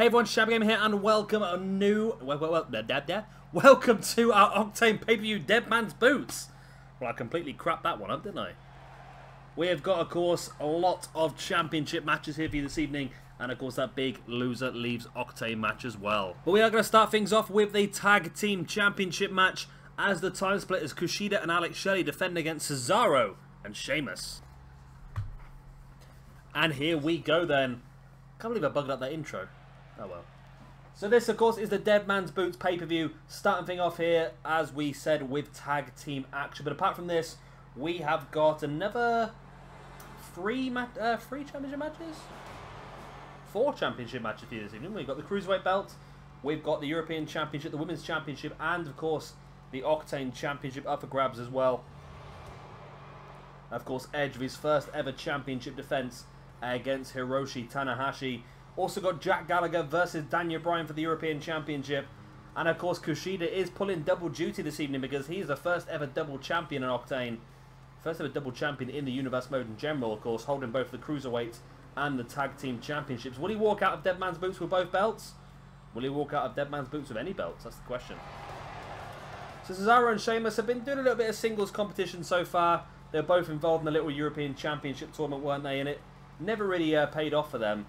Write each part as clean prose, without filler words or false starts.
Hey everyone, Shabby Gamer here, and welcome welcome to our Octane pay-per-view Dead Man's Boots. Well, I completely crapped that one up, didn't I? We have got, of course, a lot of championship matches here for you this evening, and of course that big loser leaves Octane match as well. But we are going to start things off with the Tag Team Championship match, as the time split is Kushida and Alex Shelley defend against Cesaro and Sheamus. And here we go then. Can't believe I bugged up that intro. Oh well. So this, of course, is the Dead Man's Boots pay-per-view. Starting thing off here, as we said, with tag team action. But apart from this, we have got another three championship matches? 4 championship matches for you this evening. We've got the Cruiserweight belt, we've got the European Championship, the Women's Championship, and, of course, the Octane Championship up for grabs as well. Of course, Edge with his first ever championship defense against Hiroshi Tanahashi. Also got Jack Gallagher versus Bryan for the European Championship. And of course Kushida is pulling double duty this evening because he is the first ever double champion in Octane. First ever double champion in the Universe mode in general, of course, holding both the Cruiserweight and the Tag Team Championships. Will he walk out of Dead Man's Boots with both belts? Will he walk out of Dead Man's Boots with any belts? That's the question. So Cesaro and Sheamus have been doing a little bit of singles competition so far. They're both involved in the little European Championship tournament, weren't they? And it never really paid off for them.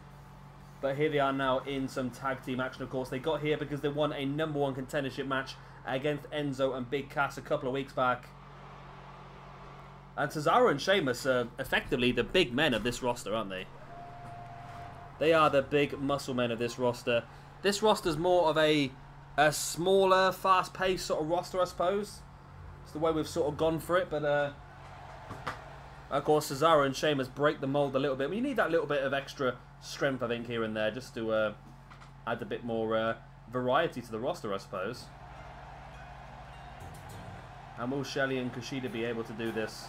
But here they are now in some tag team action, of course. They got here because they won a #1 contendership match against Enzo and Big Cass a couple of weeks back. And Cesaro and Sheamus are effectively the big men of this roster, aren't they? They are the big muscle men of this roster. This roster's more of a smaller, fast-paced sort of roster, I suppose. It's the way we've sort of gone for it, but of course, Cesaro and Sheamus break the mold a little bit. We need that little bit of extra strength, I think, here and there, just to add a bit more variety to the roster, I suppose. And will Shelley and Kushida be able to do this?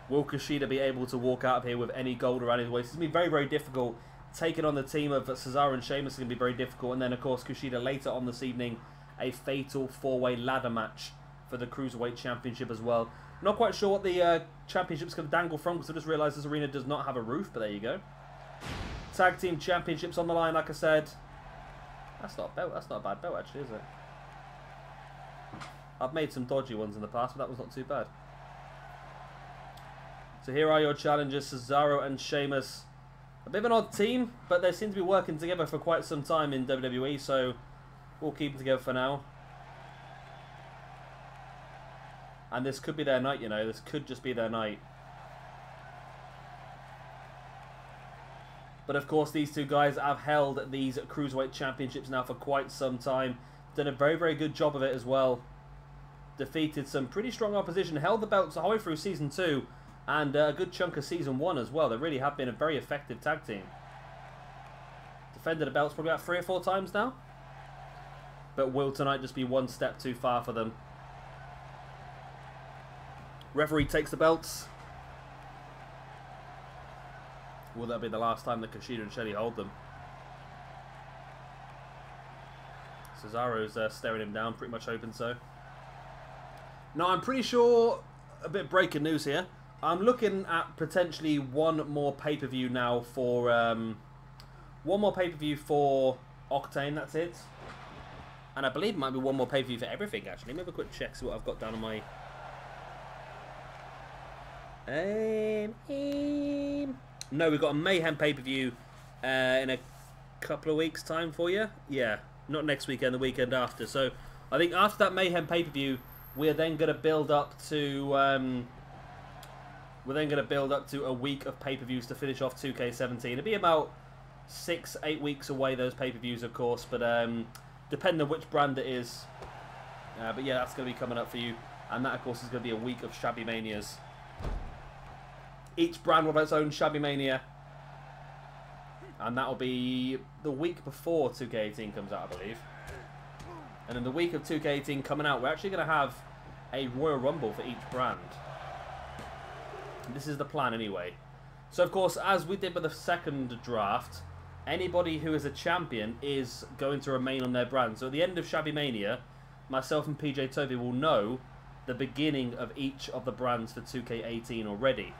Will Kushida be able to walk out of here with any gold around his waist? It's going to be very, very difficult. Taking on the team of Cesaro and Sheamus is going to be very difficult. And then, of course, Kushida later on this evening, a fatal 4-way ladder match for the Cruiserweight Championship as well. Not quite sure what the championship's going to dangle from, because I just realised this arena does not have a roof, but there you go. Tag Team Championships on the line, like I said. That's not a belt. That's not a bad belt, actually, is it? I've made some dodgy ones in the past, but that was not too bad. So here are your challengers, Cesaro and Sheamus. A bit of an odd team, but they seem to be working together for quite some time in WWE, so we'll keep them together for now. And this could be their night, you know. This could just be their night. But of course, these two guys have held these Cruiserweight Championships now for quite some time. Done a very, very good job of it as well. Defeated some pretty strong opposition. Held the belts all the way through Season 2. And a good chunk of Season 1 as well. They really have been a very effective tag team. Defended the belts probably about 3 or 4 times now. But will tonight just be one step too far for them? Referee takes the belts. Will that be the last time that Kushida and Shelley hold them? Cesaro's staring him down, pretty much hoping so. Now, I'm pretty sure, a bit of breaking news here, I'm looking at potentially one more pay-per-view now for, one more pay-per-view for Octane, that's it. And I believe it might be one more pay-per-view for everything, actually. Let me have a quick check, see what I've got down on my... No, we've got a Mayhem pay-per-view in a couple of weeks' time for you. Yeah, not next weekend, the weekend after. So I think after that Mayhem pay-per-view, we're then going to build up to a week of pay-per-views to finish off 2K17. It'll be about 6-8 weeks away, those pay-per-views, of course, but depending on which brand it is. But yeah, that's going to be coming up for you, and that, of course, is going to be a week of Shabby Manias. Each brand will have its own Shabby Mania. And that'll be the week before 2K18 comes out, I believe. And in the week of 2K18 coming out, we're actually going to have a Royal Rumble for each brand. This is the plan anyway. So, of course, as we did with the second draft, anybody who is a champion is going to remain on their brand. So at the end of Shabby Mania, myself and PJ Toby will know the beginning of each of the brands for 2K18 already.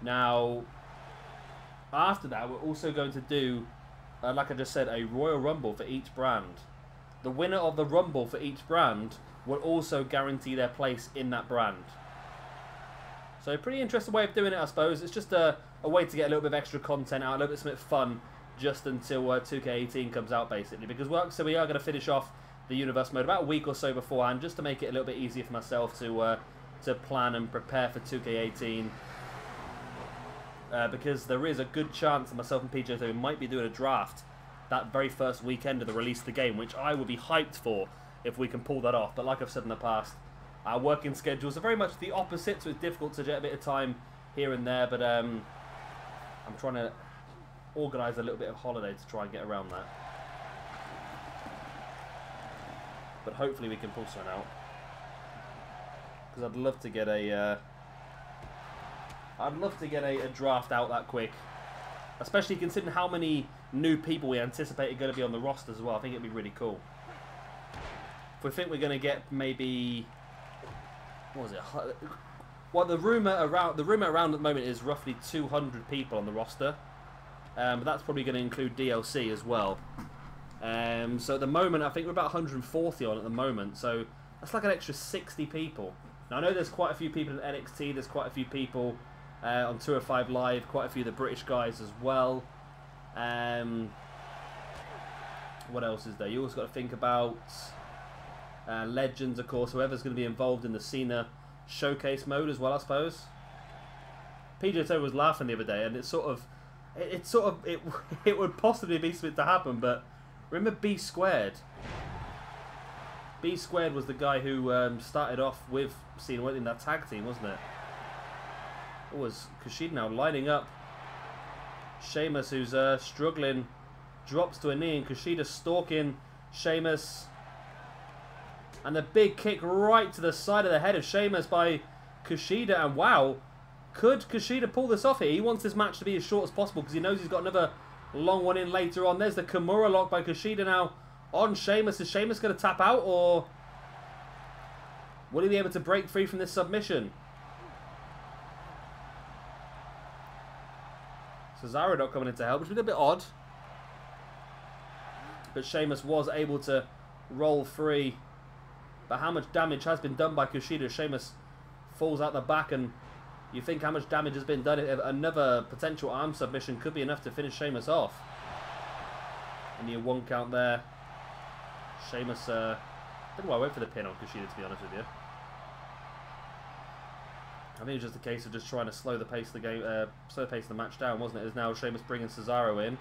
Now, after that, we're also going to do like I just said, a Royal Rumble for each brand. The winner of the Rumble for each brand will also guarantee their place in that brand. So pretty interesting way of doing it, I suppose. It's just a way to get a little bit of extra content out, a little bit of something fun, just until 2K18 comes out, basically. Because so we are going to finish off the Universe mode about a week or so beforehand, just to make it a little bit easier for myself to plan and prepare for 2K18. Because there is a good chance that myself and PJ might be doing a draft that very first weekend of the release of the game, which I would be hyped for if we can pull that off. But like I've said in the past, our working schedules are very much the opposite, so it's difficult to get a bit of time here and there. But I'm trying to organise a little bit of holiday to try and get around that. But hopefully we can pull something out, because I'd love to get a draft out that quick, especially considering how many new people we anticipate are going to be on the roster as well. I think it'd be really cool. If we think we're going to get maybe, what was it? Well, the rumor around at the moment is roughly 200 people on the roster, but that's probably going to include DLC as well. So at the moment, I think we're about 140 on at the moment. So that's like an extra 60 people. Now I know there's quite a few people in NXT. There's quite a few people on 205 Live. Quite a few of the British guys as well. What else is there? You also got to think about Legends, of course. Whoever's going to be involved in the Cena showcase mode as well, I suppose. PJ Toe was laughing the other day, and it would possibly be something to happen, but. Remember B Squared? B Squared was the guy who started off with Cena in that tag team, wasn't it? It was Kushida now lining up. Sheamus, who's struggling, drops to a knee, and Kushida stalking Sheamus. And the big kick right to the side of the head of Sheamus by Kushida. And wow, could Kushida pull this off here? He wants this match to be as short as possible because he knows he's got another long one in later on. There's the Kimura lock by Kushida now on Sheamus. Is Sheamus going to tap out, or will he be able to break free from this submission? Cesaro not coming in to help, which is a bit odd. But Sheamus was able to roll free. But how much damage has been done by Kushida? Sheamus falls out the back, and you think how much damage has been done. Another potential arm submission could be enough to finish Sheamus off. And you one count there. Sheamus, I think I went for the pin on Kushida, to be honest with you. I think it was just a case of just trying to slow the pace of the game, slow the pace of the match down, wasn't it? As now Sheamus bringing Cesaro in.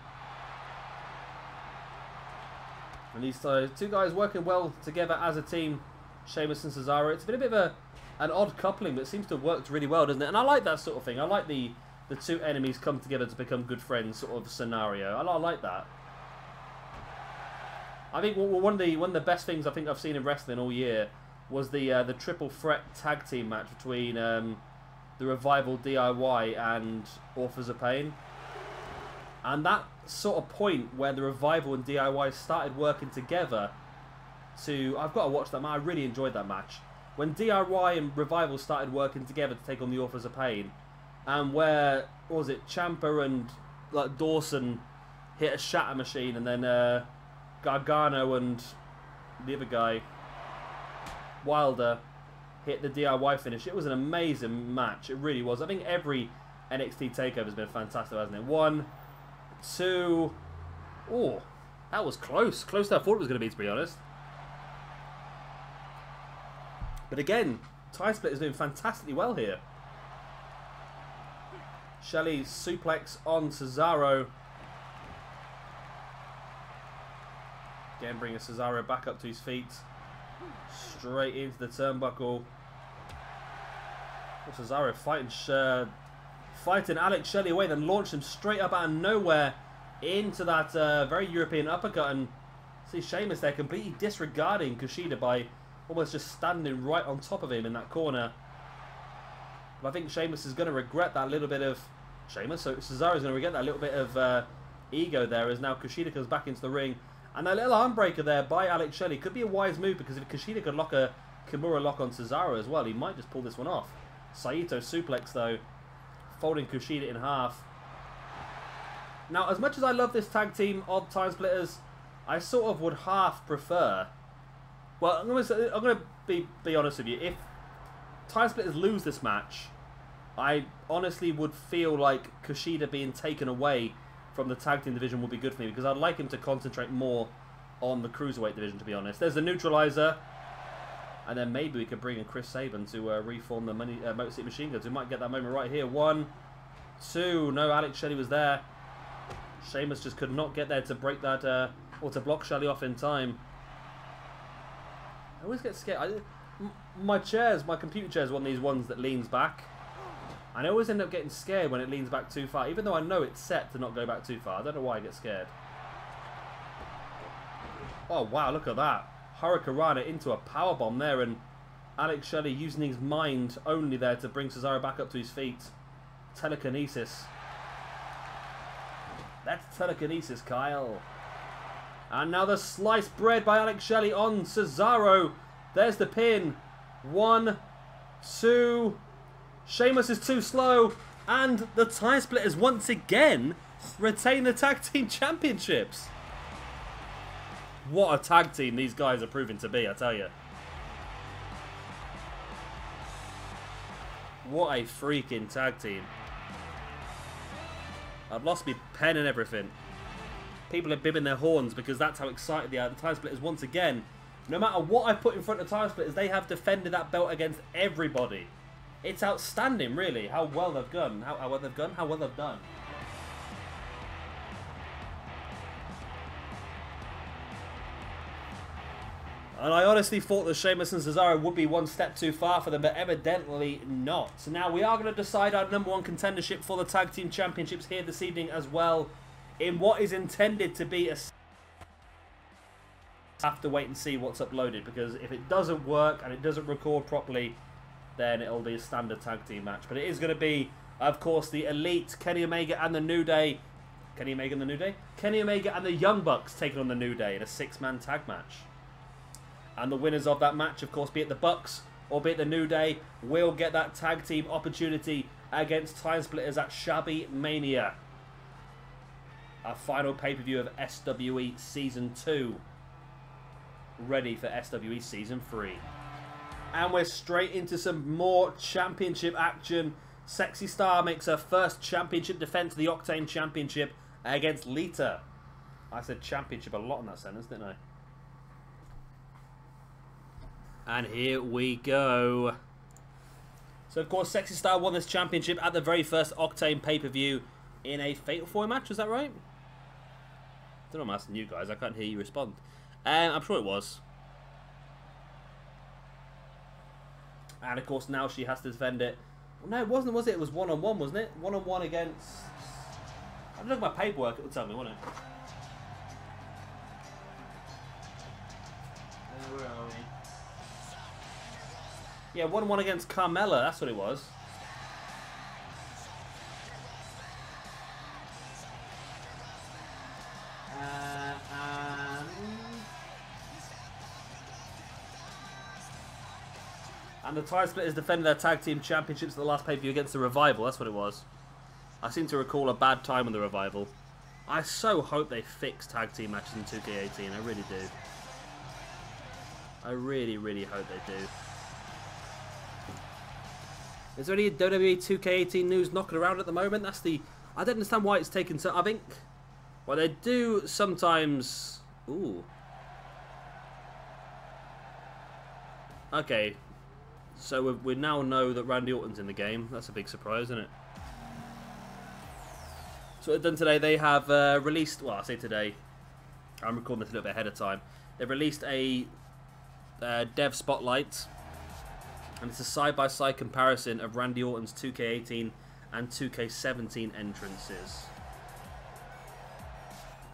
And these two guys working well together as a team, Sheamus and Cesaro. It's been a bit of an odd coupling, but it seems to have worked really well, doesn't it? And I like that sort of thing. I like the two enemies come together to become good friends sort of scenario. I like that. I think one of the best things I think I've seen in wrestling all year was the triple threat tag team match between the Revival, DIY, and Authors of Pain. And that sort of point where the Revival and DIY started working together I've got to watch that match. I really enjoyed that match. When DIY and Revival started working together to take on the Authors of Pain, and where, what was it, Ciampa and like Dawson hit a shatter machine, and then Gargano and the other guy, Wilder, hit the DIY finish. It was an amazing match. It really was. I think every NXT takeover has been fantastic, hasn't it? 1, 2... Oh, that was close. Close to I thought it was going to be, to be honest. But again, Tie Split is doing fantastically well here. Shelley suplex on Cesaro. Again, bringing Cesaro back up to his feet. Straight into the turnbuckle. Cesaro fighting Alex Shelley away, then launched him straight up out of nowhere into that very European uppercut. And see Sheamus there completely disregarding Kushida by almost just standing right on top of him in that corner. But I think Sheamus is going to regret that little bit of... So Cesaro is going to regret that little bit of ego there as now Kushida comes back into the ring. And that little arm breaker there by Alex Shelley could be a wise move, because if Kushida could lock a Kimura lock on Cesaro as well, he might just pull this one off. Saito suplex though, folding Kushida in half. Now, as much as I love this tag team of Time Splitters, I sort of would half prefer... Well, I'm going to be honest with you. If Time Splitters lose this match, I honestly would feel like Kushida being taken away from the tag team division would be good for me, because I'd like him to concentrate more on the Cruiserweight division, to be honest. There's the neutralizer. And then maybe we could bring in Chris Sabin to reform the Motor City Machine Guns. We might get that moment right here. 1, 2. No, Alex Shelley was there. Sheamus just could not get there to break that, or to block Shelley off in time. I always get scared. My computer chairs, one of these ones that leans back. And I always end up getting scared when it leans back too far, even though I know it's set to not go back too far. I don't know why I get scared. Oh, wow, look at that. Hurricanrana into a powerbomb there, and Alex Shelley using his mind only there to bring Cesaro back up to his feet. Telekinesis. That's telekinesis, Kyle. And now the sliced bread by Alex Shelley on Cesaro. There's the pin. 1, 2. Sheamus is too slow. And the Time Splitters once again retain the Tag Team Championships. What a tag team these guys are proving to be, I tell you. What a freaking tag team. I've lost my pen and everything. People are bibbing their horns because that's how excited they are. The Time Splitters once again. No matter what I put in front of Time Splitters, they have defended that belt against everybody. It's outstanding, really, how well they've done. How well they've done? How well they've done. And I honestly thought that Sheamus and Cesaro would be one step too far for them, but evidently not. So now we are going to decide our #1 contendership for the Tag Team Championships here this evening as well, in what is intended to be a... Have to wait and see what's uploaded, because if it doesn't work and it doesn't record properly, then it'll be a standard tag team match. But it is going to be, of course, the Elite, Kenny Omega and the New Day. Kenny Omega and the New Day? Kenny Omega and the Young Bucks taking on the New Day in a 6-man tag match. And the winners of that match, of course, be it the Bucks or be it the New Day, will get that tag team opportunity against Time Splitters at Shabby Mania. Our final pay-per-view of SWE Season 2. Ready for SWE Season 3. And we're straight into some more championship action. Sexy Star makes her first championship defense of the Octane Championship against Lita. I said championship a lot in that sentence, didn't I? And here we go. So, of course, Sexy Star won this championship at the very first Octane pay-per-view in a Fatal 4 match. Was that right? I don't know, I'm asking you guys. I can't hear you respond. I'm sure it was. And, of course, now she has to defend it. Well, no, it wasn't, was it? It was one-on-one, wasn't it? One-on-one against... I'm looking at my paperwork. It would tell me, wouldn't it? Where are we? Yeah, 1-1 against Carmella, that's what it was. And the Time Splitters defended their tag team championships at the last pay-per-view against the Revival, that's what it was. I seem to recall a bad time on the Revival. I so hope they fix tag team matches in 2K18, I really do. I really, really hope they do. Is there any WWE 2K18 news knocking around at the moment? That's the... I don't understand why it's taken so... I think... Well, they do sometimes... Ooh. Okay. So we now know that Randy Orton's in the game. That's a big surprise, isn't it? So what they've done today, they have released... Well, I say today. I'm recording this a little bit ahead of time. They've released a dev spotlight. And it's a side-by-side comparison of Randy Orton's 2K18 and 2K17 entrances.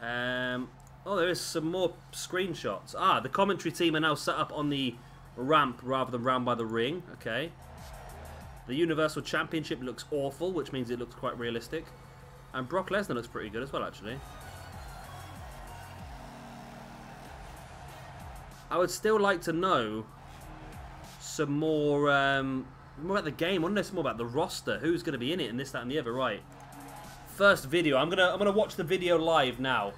Oh, there is some more screenshots. Ah, the commentary team are now set up on the ramp rather than round by the ring. Okay. The Universal Championship looks awful, which means it looks quite realistic. And Brock Lesnar looks pretty good as well, actually. I would still like to know some more about the game. I want to know some more about the roster. Who's going to be in it and this, that, and the other. Right. first video. I'm gonna watch the video live now.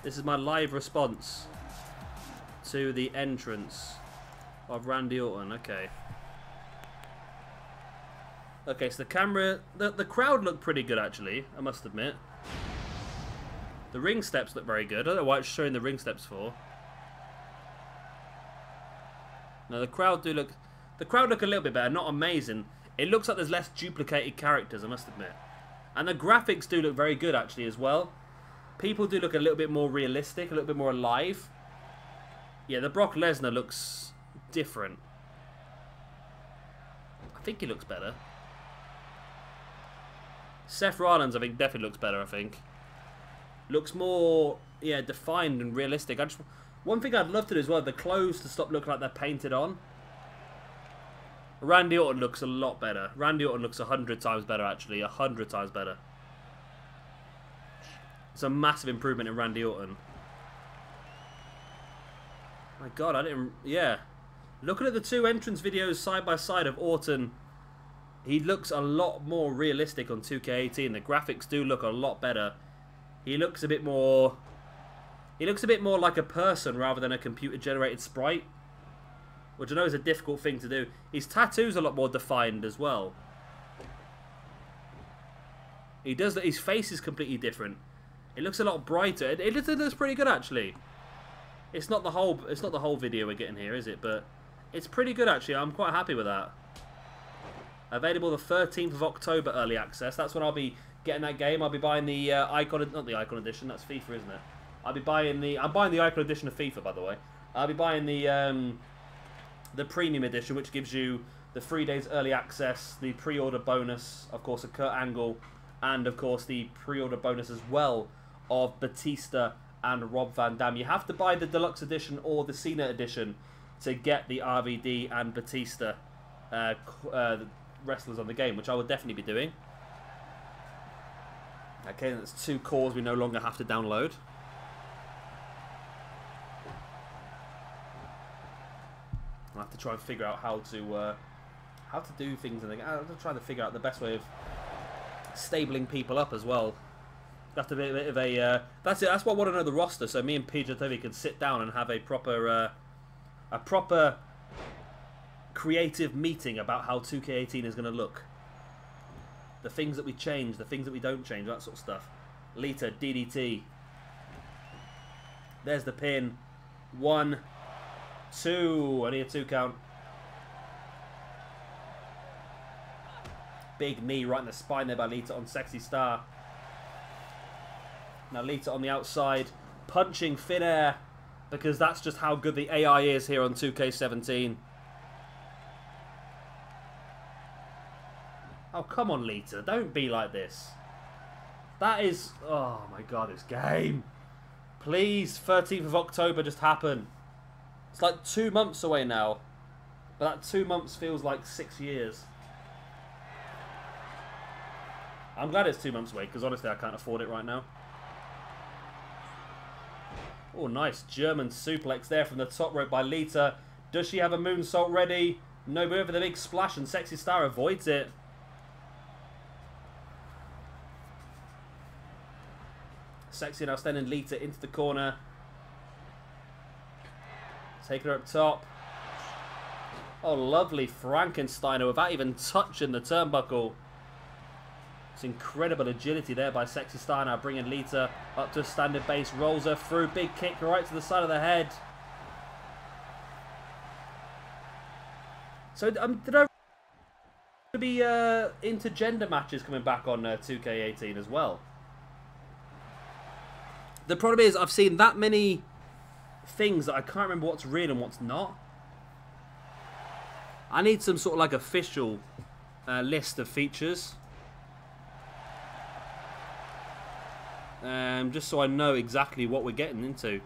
This is my live response to the entrance of Randy Orton. Okay. Okay, so the camera, the crowd looked pretty good actually, I must admit. The ring steps look very good. I don't know why it's showing the ring steps for. No, the crowd look a little bit better, not amazing. It looks like there's less duplicated characters, I must admit. And the graphics do look very good actually as well. People do look a little bit more realistic, a little bit more alive. Yeah, the Brock Lesnar looks different. I think he looks better. Seth Rollins, I think, definitely looks better, I think. Looks more, yeah, defined and realistic. One thing I'd love to do as well, the clothes to stop looking like they're painted on. Randy Orton looks a lot better. Randy Orton looks 100 times better, actually. 100 times better. It's a massive improvement in Randy Orton. My God, I didn't... Yeah. Looking at the two entrance videos side by side of Orton, he looks a lot more realistic on 2K18. The graphics do look a lot better. He looks a bit more... He looks a bit more like a person rather than a computer-generated sprite. Which I know is a difficult thing to do. His tattoo's a lot more defined as well. He does that. His face is completely different. It looks a lot brighter. It looks pretty good actually. It's not the whole video we're getting here, is it? But it's pretty good actually. I'm quite happy with that. Available the 13th of October early access. That's when I'll be getting that game. I'll be buying the Icon, not the Icon Edition. That's FIFA, isn't it? I'm buying the Icon Edition of FIFA, by the way. I'll be buying the Premium Edition, which gives you the 3 days early access, the pre-order bonus, of course, of Kurt Angle, and of course the pre-order bonus as well of Batista and Rob Van Dam. You have to buy the Deluxe Edition or the Cena Edition to get the RVD and Batista wrestlers on the game, which I will definitely be doing. Okay, that's 2 cores we no longer have to download. I'll have to try and figure out how to do things, and I'm trying to figure out the best way of stabling people up as well. That's a bit of a that's it. That's what I want to know, the roster, so me and PJ can sit down and have a proper creative meeting about how 2K18 is going to look. The things that we change, the things that we don't change, that sort of stuff. Lita, DDT. There's the pin. 1, 2. I need a 2 count. Big knee right in the spine there by Lita on Sexy Star. Now Lita on the outside, punching thin air, because that's just how good the AI is here on 2K17. Oh, come on, Lita. Don't be like this. That is... Oh, my God, this game. Please, 13th of October, just happen. It's like 2 months away now. But that 2 months feels like 6 years. I'm glad it's 2 months away, because honestly, I can't afford it right now. Oh, nice German suplex there from the top rope by Lita. Does she have a moonsault ready? No, but over the big splash, and Sexy Star avoids it. Sexy now sending Lita into the corner. Taking her up top. Oh, lovely Frankensteiner without even touching the turnbuckle. It's incredible agility there by Sexy Star, now bringing Lita up to a standard base. Rolls her through. Big kick right to the side of the head. So, did I be intergender matches coming back on 2K18 as well? The problem is I've seen that many things that I can't remember what's real and what's not. I need some sort of like official list of features. Just so I know exactly what we're getting into.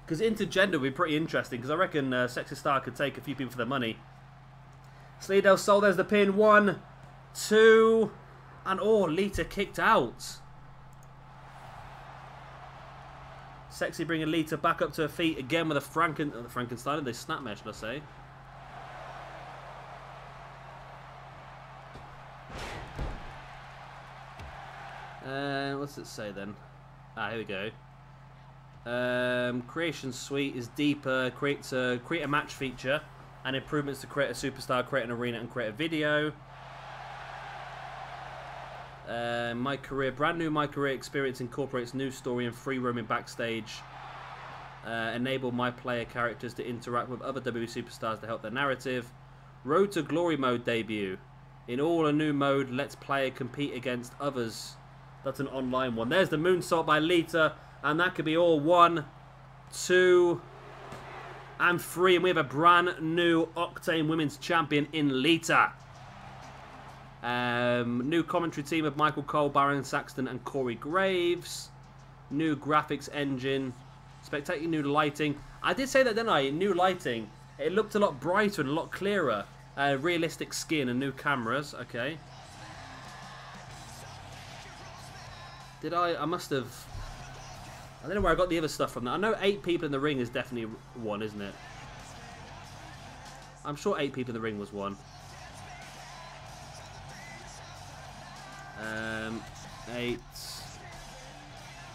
Because intergender would be pretty interesting, because I reckon Sexy Star could take a few people for their money. Sleigh Del Sol, there's the pin. 1, 2, and oh, Lita kicked out. Sexy bringing Lita back up to her feet again with a Frankenstein, the snap mesh, let's say. What's it say then? Ah, here we go. Creation Suite is deeper. Create a match feature and improvements to create a superstar, create an arena, and create a video. My career, brand new My Career experience incorporates new story and free roaming backstage. Enable my player characters to interact with other WWE superstars to help their narrative. Road to Glory mode debut. In all, a new mode lets player compete against others. That's an online one. There's the moonsault by Lita, and that could be all 1, 2, and 3. And we have a brand new Octane Women's Champion in Lita. New commentary team of Michael Cole, Baron Saxton, and Corey Graves. New graphics engine. Spectacular new lighting. I did say that, didn't I? New lighting. It looked a lot brighter and a lot clearer. Realistic skin and new cameras. Okay. Did I must have... I don't know where I got the other stuff from. I know 8 people in the ring is definitely 1, isn't it? I'm sure 8 people in the ring was 1. 8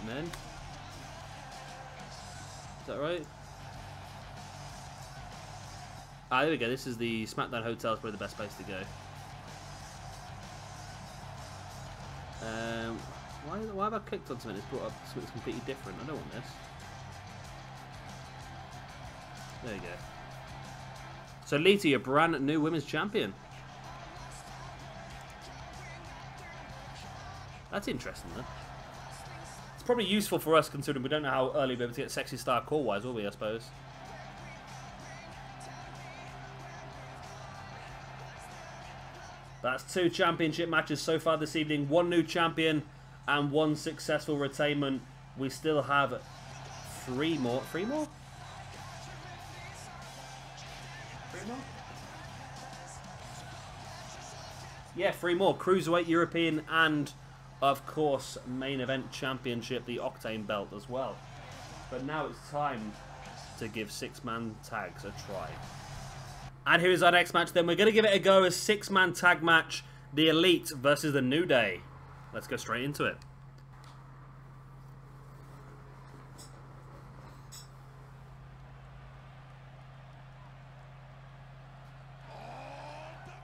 men. Is that right? Ah, there we go. This is the SmackDown Hotel. It's probably the best place to go. Why have I clicked on something that's brought up something that's completely different? I don't want this. There you go. So Lita, your brand new women's champion. That's interesting, though. It's probably useful for us considering we don't know how early we'll be able to get Sexy Star call-wise, will we, I suppose? That's 2 championship matches so far this evening. 1 new champion and 1 successful retainment. We still have 3 more. 3 more? 3 more? Yeah, 3 more. Cruiserweight, European, and... of course, main event championship, the Octane belt as well. But now it's time to give 6-man tags a try. And here is our next match then. We're going to give it a go as 6-man tag match. The Elite versus the New Day. Let's go straight into it.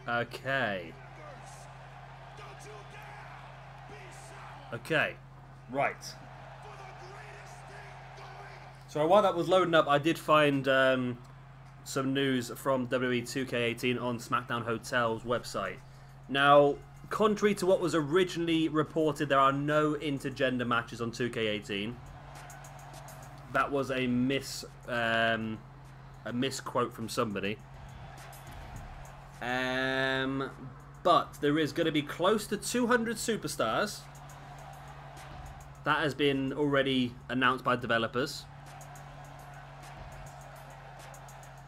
Okay. Okay, right. So while that was loading up, I did find some news from WWE 2K18 on SmackDown Hotel's website. Now, contrary to what was originally reported, there are no intergender matches on 2K18. That was a misquote from somebody. But there is going to be close to 200 superstars. That has been already announced by developers.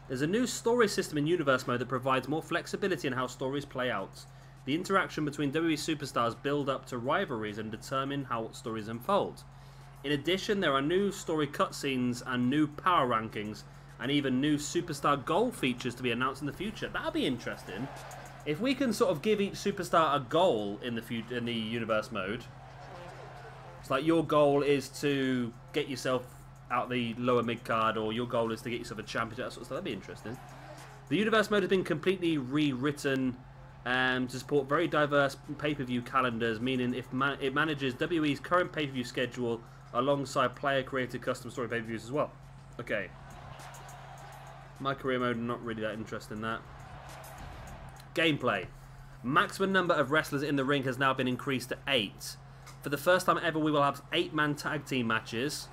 There's a new story system in Universe Mode that provides more flexibility in how stories play out. The interaction between WWE superstars build up to rivalries and determine how stories unfold. In addition, there are new story cutscenes and new power rankings, and even new superstar goal features to be announced in the future. That'll be interesting. If we can sort of give each superstar a goal in the Universe Mode. It's like your goal is to get yourself out the lower mid card, or your goal is to get yourself a championship, that sort of stuff. That'd be interesting. The Universe Mode has been completely rewritten to support very diverse pay-per-view calendars, meaning it manages WWE's current pay-per-view schedule alongside player-created custom story pay-per-views as well. Okay. My career mode, not really that interested in that. Gameplay. Maximum number of wrestlers in the ring has now been increased to 8. For the first time ever, we will have 8-man tag team matches,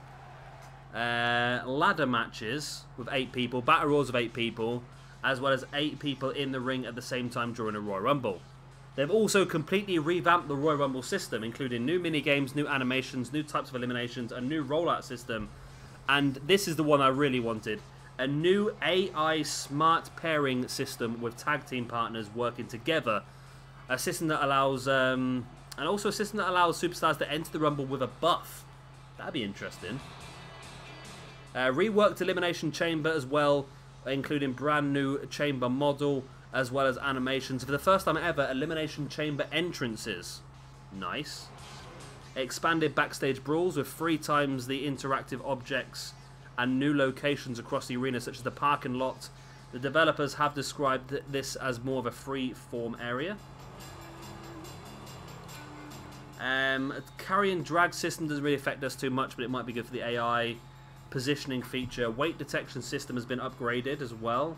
ladder matches with 8 people, battle royals of 8 people, as well as 8 people in the ring at the same time during a Royal Rumble. They've also completely revamped the Royal Rumble system, including new minigames, new animations, new types of eliminations, a new rollout system, and this is the one I really wanted. A new AI smart pairing system with tag team partners working together. A system that allows... and also a system that allows superstars to enter the Rumble with a buff. That'd be interesting. Reworked Elimination Chamber as well, including brand new chamber model, as well as animations. For the first time ever, Elimination Chamber entrances. Nice. Expanded backstage brawls with 3 times the interactive objects and new locations across the arena, such as the parking lot. The developers have described this as more of a free-form area. Carry and drag system doesn't really affect us too much, but it might be good for the AI. Positioning feature. Weight detection system has been upgraded as well.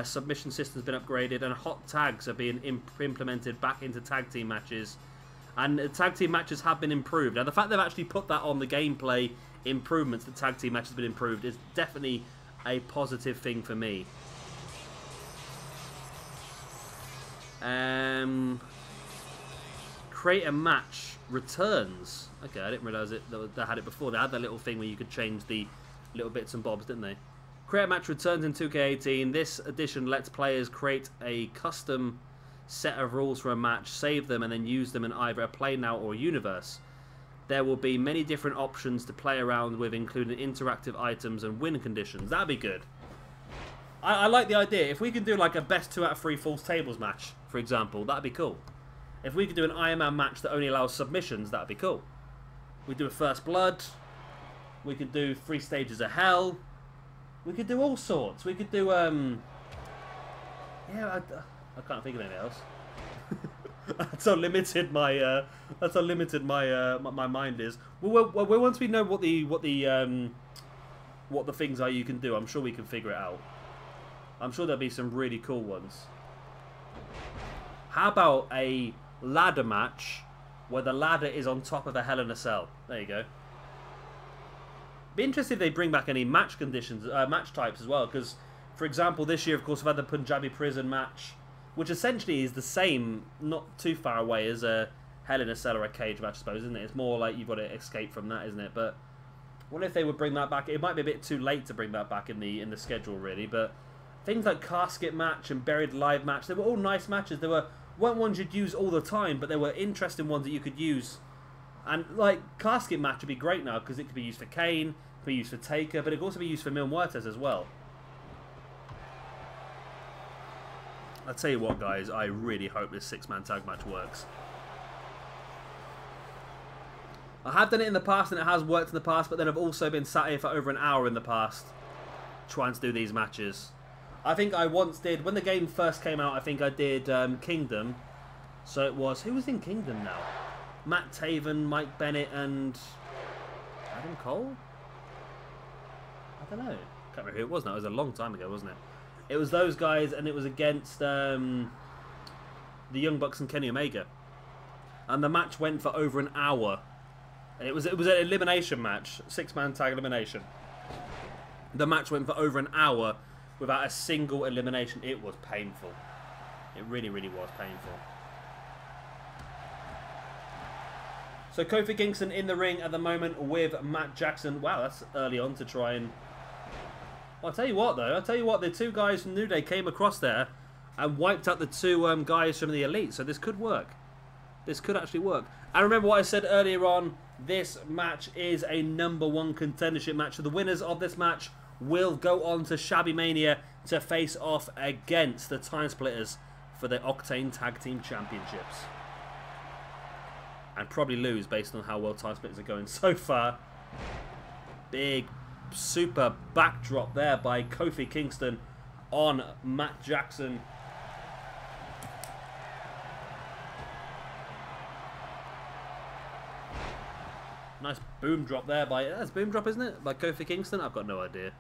Submission system has been upgraded, and hot tags are being implemented back into tag team matches. And tag team matches have been improved. Now, the fact they've actually put that on the gameplay improvements, the tag team matches have been improved, is definitely a positive thing for me. Create a match returns. Okay, I didn't realise they had it before. They had that little thing where you could change the little bits and bobs, didn't they? Create a match returns in 2K18. This edition lets players create a custom set of rules for a match, save them, and then use them in either a play now or a universe. There will be many different options to play around with, including interactive items and win conditions. That'd be good. I like the idea. If we could do like a best 2 out of 3 falls tables match, for example, that'd be cool. If we could do an Iron Man match that only allows submissions, that'd be cool. We'd do a First Blood. We could do 3 stages of Hell. We could do all sorts. We could do yeah, I can't think of anything else. That's how limited my my mind is. Well, once we know what the things are you can do, I'm sure we can figure it out. I'm sure there'll be some really cool ones. How about a ladder match where the ladder is on top of a Hell in a Cell? There you go. Be interested if they bring back any match conditions, match types as well. Because, for example, this year, of course, we've had the Punjabi Prison match, which essentially is the same, not too far away as a Hell in a Cell or a cage match, I suppose, isn't it? It's more like you've got to escape from that, isn't it? But what if they would bring that back? It might be a bit too late to bring that back in the schedule, really. But things like Casket match and Buried Alive match, they were all nice matches. They weren't ones you'd use all the time, but they were interesting ones that you could use. And like Casket match would be great now because it could be used for Kane, it could be used for Taker, but it could also be used for Mil Muertes as well. I'll tell you what, guys, I really hope this 6-man tag match works. I have done it in the past and it has worked in the past, but then I've also been sat here for over an hour in the past trying to do these matches. I think I once did, when the game first came out, I think I did Kingdom. So it was, who was in Kingdom now? Matt Taven, Mike Bennett, and Adam Cole? I don't know. Can't remember who it was now. It was a long time ago, wasn't it? It was those guys, and it was against the Young Bucks and Kenny Omega. And the match went for over an hour. And it was an elimination match, 6-man tag elimination. The match went for over an hour without a single elimination. It was painful. It really, really was painful. So Kofi Kingston in the ring at the moment with Matt Jackson. Wow, that's early on to try and... Well, I'll tell you what, though. I'll tell you what, the 2 guys from New Day came across there and wiped out the 2 guys from the Elite. So this could work. This could actually work. And remember what I said earlier on. This match is a #1 contendership match. So the winners of this match will go on to Shabby Mania to face off against the Time Splitters for the Octane Tag Team Championships. And probably lose based on how well Time Splitters are going so far. Big, super backdrop there by Kofi Kingston on Matt Jackson. Nice boom drop there by... That's boom drop, isn't it? By Kofi Kingston? I've got no idea.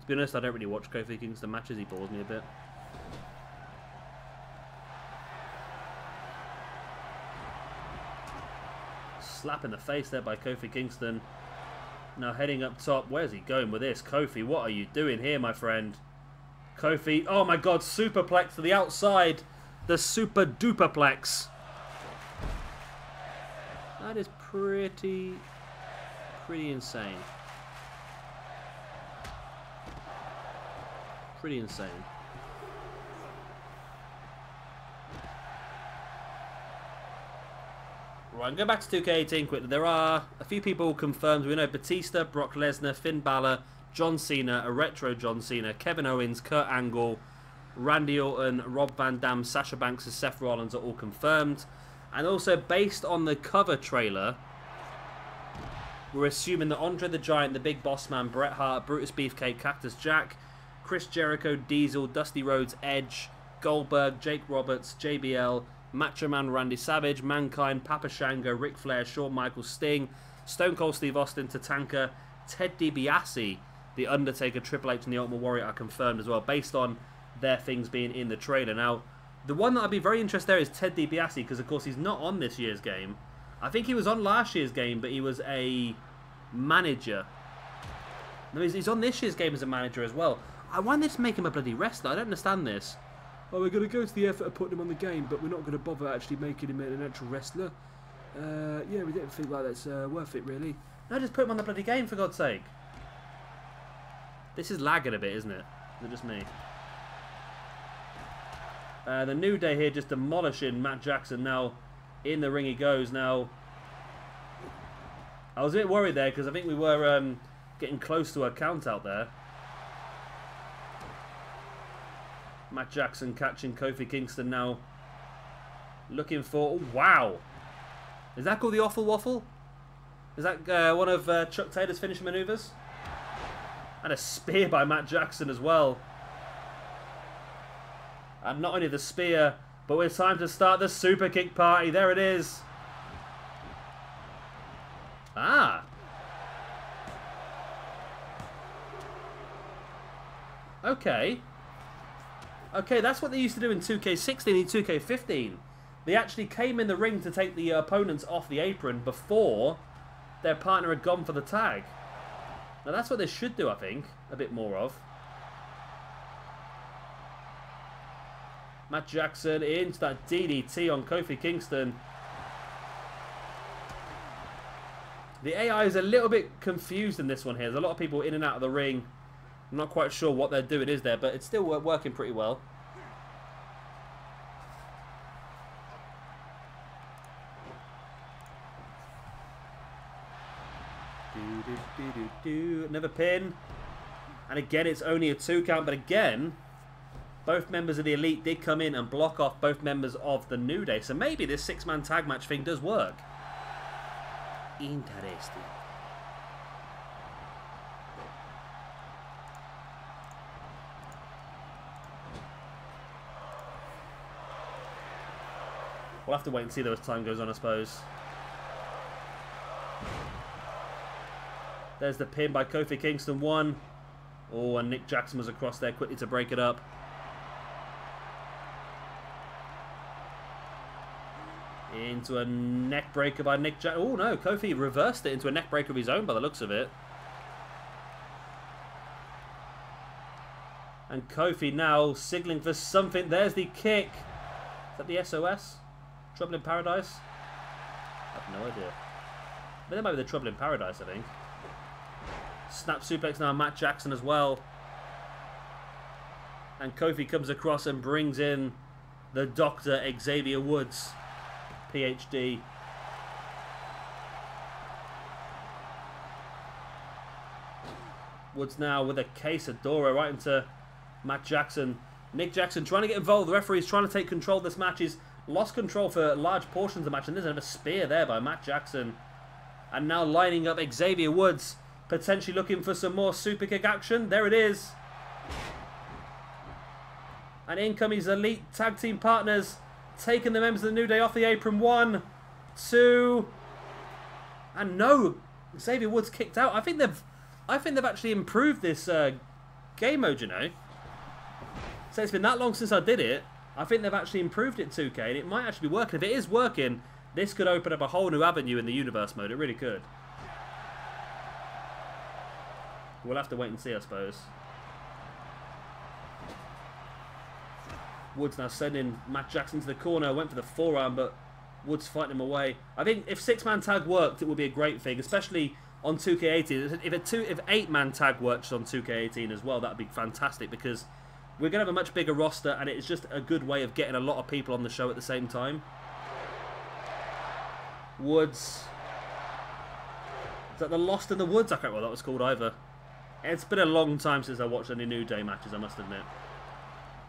To be honest, I don't really watch Kofi Kingston matches. He bores me a bit. Slap in the face there by Kofi Kingston. Now heading up top. Where's he going with this? Kofi, what are you doing here, my friend? Kofi, oh my god, superplex to the outside. The super duperplex. That is pretty insane. Pretty insane. Right, I'm going back to 2K18 quickly. There are a few people confirmed. We know Batista, Brock Lesnar, Finn Balor, John Cena, a retro John Cena, Kevin Owens, Kurt Angle, Randy Orton, Rob Van Dam, Sasha Banks and Seth Rollins are all confirmed. And also, based on the cover trailer We're assuming that Andre the Giant, the Big Boss Man, Bret Hart, Brutus Beefcake, Cactus Jack, Chris Jericho, Diesel, Dusty Rhodes, Edge, Goldberg, Jake Roberts, JBL, Macho Man Randy Savage, Mankind, Papa Shango, Ric Flair, Shawn Michaels, Sting, Stone Cold Steve Austin, Tatanka, Ted DiBiase, The Undertaker, Triple H and The Ultimate Warrior are confirmed as well, based on their things being in the trailer. Now, the one that I'd be very interested there is Ted DiBiase, because of course he's not on this year's game. I think he was on last year's game, but he was a manager. No, he's on this year's game as a manager as well. Why don't they just make him a bloody wrestler? I don't understand this. Oh, we're going to go to the effort of putting him on the game, but we're not going to bother actually making him an actual wrestler. Yeah, we didn't think like that's worth it, really. No, just put him on the bloody game, for God's sake. This is lagging a bit, isn't it? Is it just me? The New Day here just demolishing Matt Jackson. Now, in the ring he goes. Now, I was a bit worried there, because I think we were getting close to a count out there. Matt Jackson catching Kofi Kingston now. Looking for... Oh, wow! Is that called the Awful Waffle? Is that one of Chuck Taylor's finishing maneuvers? And a spear by Matt Jackson as well. And not only the spear, but it's time to start the super kick party. There it is. Ah. Okay. Okay, that's what they used to do in 2K16 and 2K15. They actually came in the ring to take the opponents off the apron before their partner had gone for the tag. Now that's what they should do, I think. A bit more of. Matt Jackson into that DDT on Kofi Kingston. The AI is a little bit confused in this one here. There's a lot of people in and out of the ring. I'm not quite sure what they're doing is there, but it's still working pretty well. Another pin. And again, it's only a 2 count, but again, both members of the Elite did come in and block off both members of the New Day. So maybe this 6-man tag match thing does work. Interesting. We'll have to wait and see though as time goes on, I suppose. There's the pin by Kofi Kingston, 1. Oh, and Nick Jackson was across there quickly to break it up. Into a neck breaker by Nick Jackson. Oh no, Kofi reversed it into a neck breaker of his own by the looks of it. And Kofi now signaling for something. There's the kick. Is that the SOS? Trouble in Paradise? I have no idea. But that might be the Trouble in Paradise, I think. Snap suplex now, Matt Jackson as well. And Kofi comes across and brings in the Dr. Xavier Woods, PhD. Woods now with a case of Dora right into Matt Jackson. Nick Jackson trying to get involved. The referee's trying to take control of this match. He's lost control for large portions of the match. And there's another spear there by Matt Jackson. And now lining up Xavier Woods. Potentially looking for some more super kick action. There it is. And in come his Elite tag team partners. Taking the members of the New Day off the apron. 1, 2. And no. Xavier Woods kicked out. I think they've actually improved this game mode, you know. So it's been that long since I did it. I think they've actually improved it 2K. And it might actually be working. If it is working, this could open up a whole new avenue in the universe mode. It really could. We'll have to wait and see, I suppose. Woods now sending Matt Jackson to the corner. Went for the forearm, but Woods fighting him away. I think if 6-man tag worked, it would be a great thing, especially on 2K18. If 8-man tag works on 2K18 as well, that would be fantastic, because we're going to have a much bigger roster, and it's just a good way of getting a lot of people on the show at the same time. Woods. Is that the Lost in the Woods? I can't remember what that was called either. It's been a long time since I watched any New Day matches, I must admit.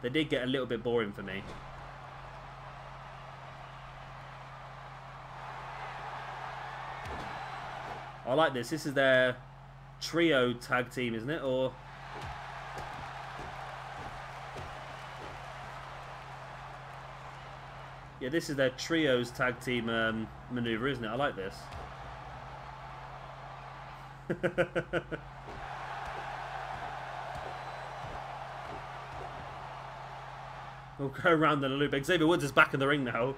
They did get a little bit boring for me. I like this. This is their trio tag team, isn't it? Or... yeah, this is their trios tag team maneuver, isn't it? I like this. We'll go around in a loop. Xavier Woods is back in the ring now.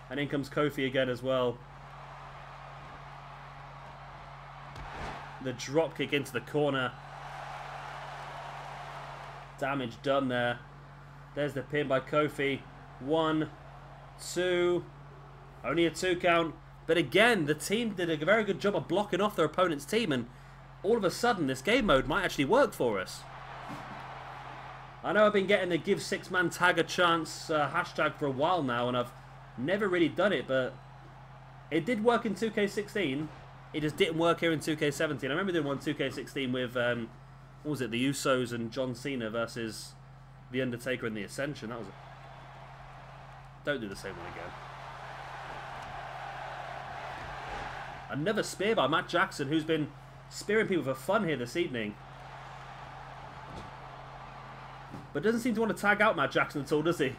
And in comes Kofi again as well. The drop kick into the corner. Damage done there. There's the pin by Kofi. 1, 2. Only a 2 count. But again, the team did a very good job of blocking off their opponent's team. And all of a sudden, this game mode might actually work for us. I know I've been getting the give 6-man tag a chance hashtag for a while now. And I've never really done it. But it did work in 2K16. It just didn't work here in 2K17. I remember doing one 2K16 with... what was it? The Usos and John Cena versus The Undertaker and The Ascension. That was... don't do the same one again. Another spear by Matt Jackson, who's been spearing people for fun here this evening. But doesn't seem to want to tag out Matt Jackson at all, does he?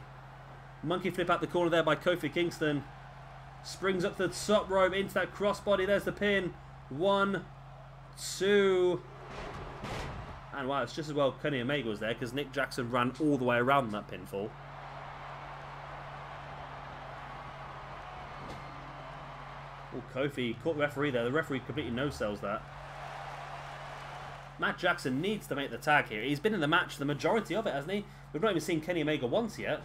Monkey flip out the corner there by Kofi Kingston. Springs up to the top rope into that crossbody. There's the pin. 1, 2... and wow, it's just as well Kenny Omega was there because Nick Jackson ran all the way around that pinfall. Oh, Kofi caught the referee there. The referee completely no-sells that. Matt Jackson needs to make the tag here. He's been in the match the majority of it, hasn't he? We've not even seen Kenny Omega once yet.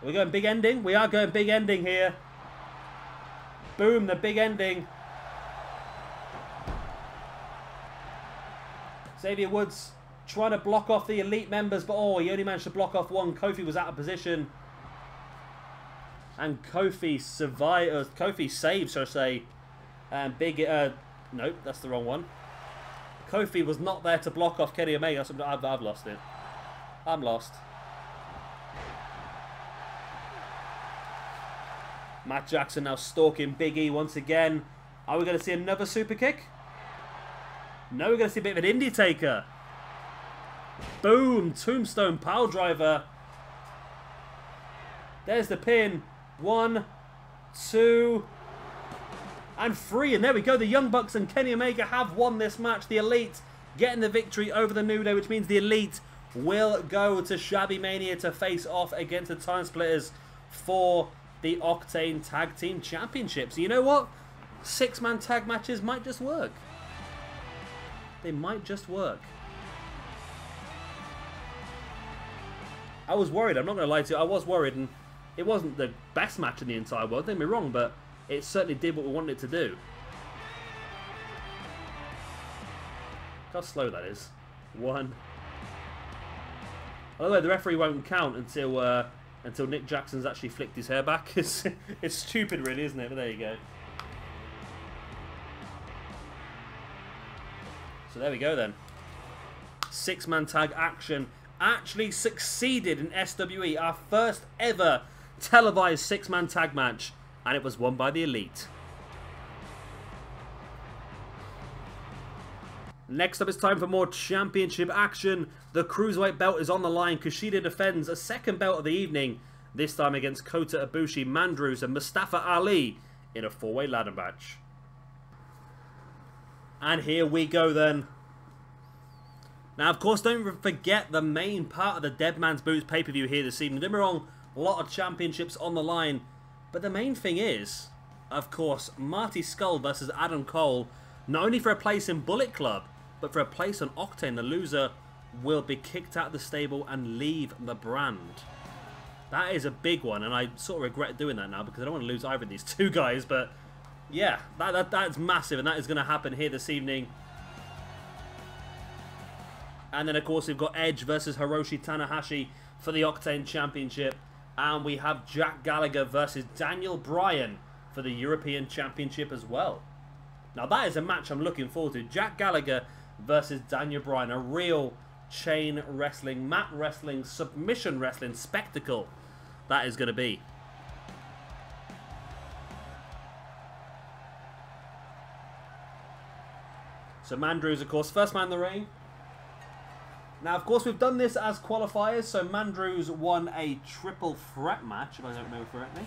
Are we going big ending? We are going big ending here. Boom, the big ending. Xavier Woods trying to block off the Elite members, but oh, he only managed to block off one. Kofi was out of position. And Kofi survives. Kofi saves, shall I say. And big... nope, that's the wrong one. Kofi was not there to block off Kenny Omega. I've lost it. I'm lost. Matt Jackson now stalking Big E once again. Are we going to see another super kick? No, we're going to see a bit of an indie taker. Boom! Tombstone power driver. There's the pin. 1, 2, and 3. And there we go. The Young Bucks and Kenny Omega have won this match. The Elite getting the victory over the New Day, which means the Elite will go to Shabby Mania to face off against the Time Splitters for the Octane Tag Team Championships. You know what? 6-man tag matches might just work. They might just work. I was worried, I'm not going to lie to you, I was worried, and it wasn't the best match in the entire world, don't get me wrong, but it certainly did what we wanted it to do. Look how slow that is. 1. By the way, the referee won't count until Nick Jackson's actually flicked his hair back. It's stupid really, isn't it? But there you go. So there we go then. 6-man tag action actually succeeded in SWE. Our first ever televised 6-man tag match. And it was won by the Elite. Next up, it's time for more championship action. The Cruiserweight belt is on the line. Kushida defends a second belt of the evening. This time against Kota Ibushi, Mandrews and Mustafa Ali in a 4-way ladder match. And here we go then. Now, of course, don't forget the main part of the Dead Man's Boots pay-per-view here this evening. Don't get me wrong, a lot of championships on the line. But the main thing is, of course, Marty Scurll versus Adam Cole. Not only for a place in Bullet Club, but for a place on Octane. The loser will be kicked out of the stable and leave the brand. That is a big one, and I sort of regret doing that now because I don't want to lose either of these two guys. But yeah, that's massive, and that is going to happen here this evening. And then, of course, we've got Edge versus Hiroshi Tanahashi for the Octane Championship. And we have Jack Gallagher versus Daniel Bryan for the European Championship as well. Now, that is a match I'm looking forward to. Jack Gallagher versus Daniel Bryan. A real chain wrestling, mat wrestling, submission wrestling spectacle. that is going to be. So Mandrews, of course, first man in the ring. Now, of course, we've done this as qualifiers. So Mandrews won a triple threat match, if I don't remember correctly.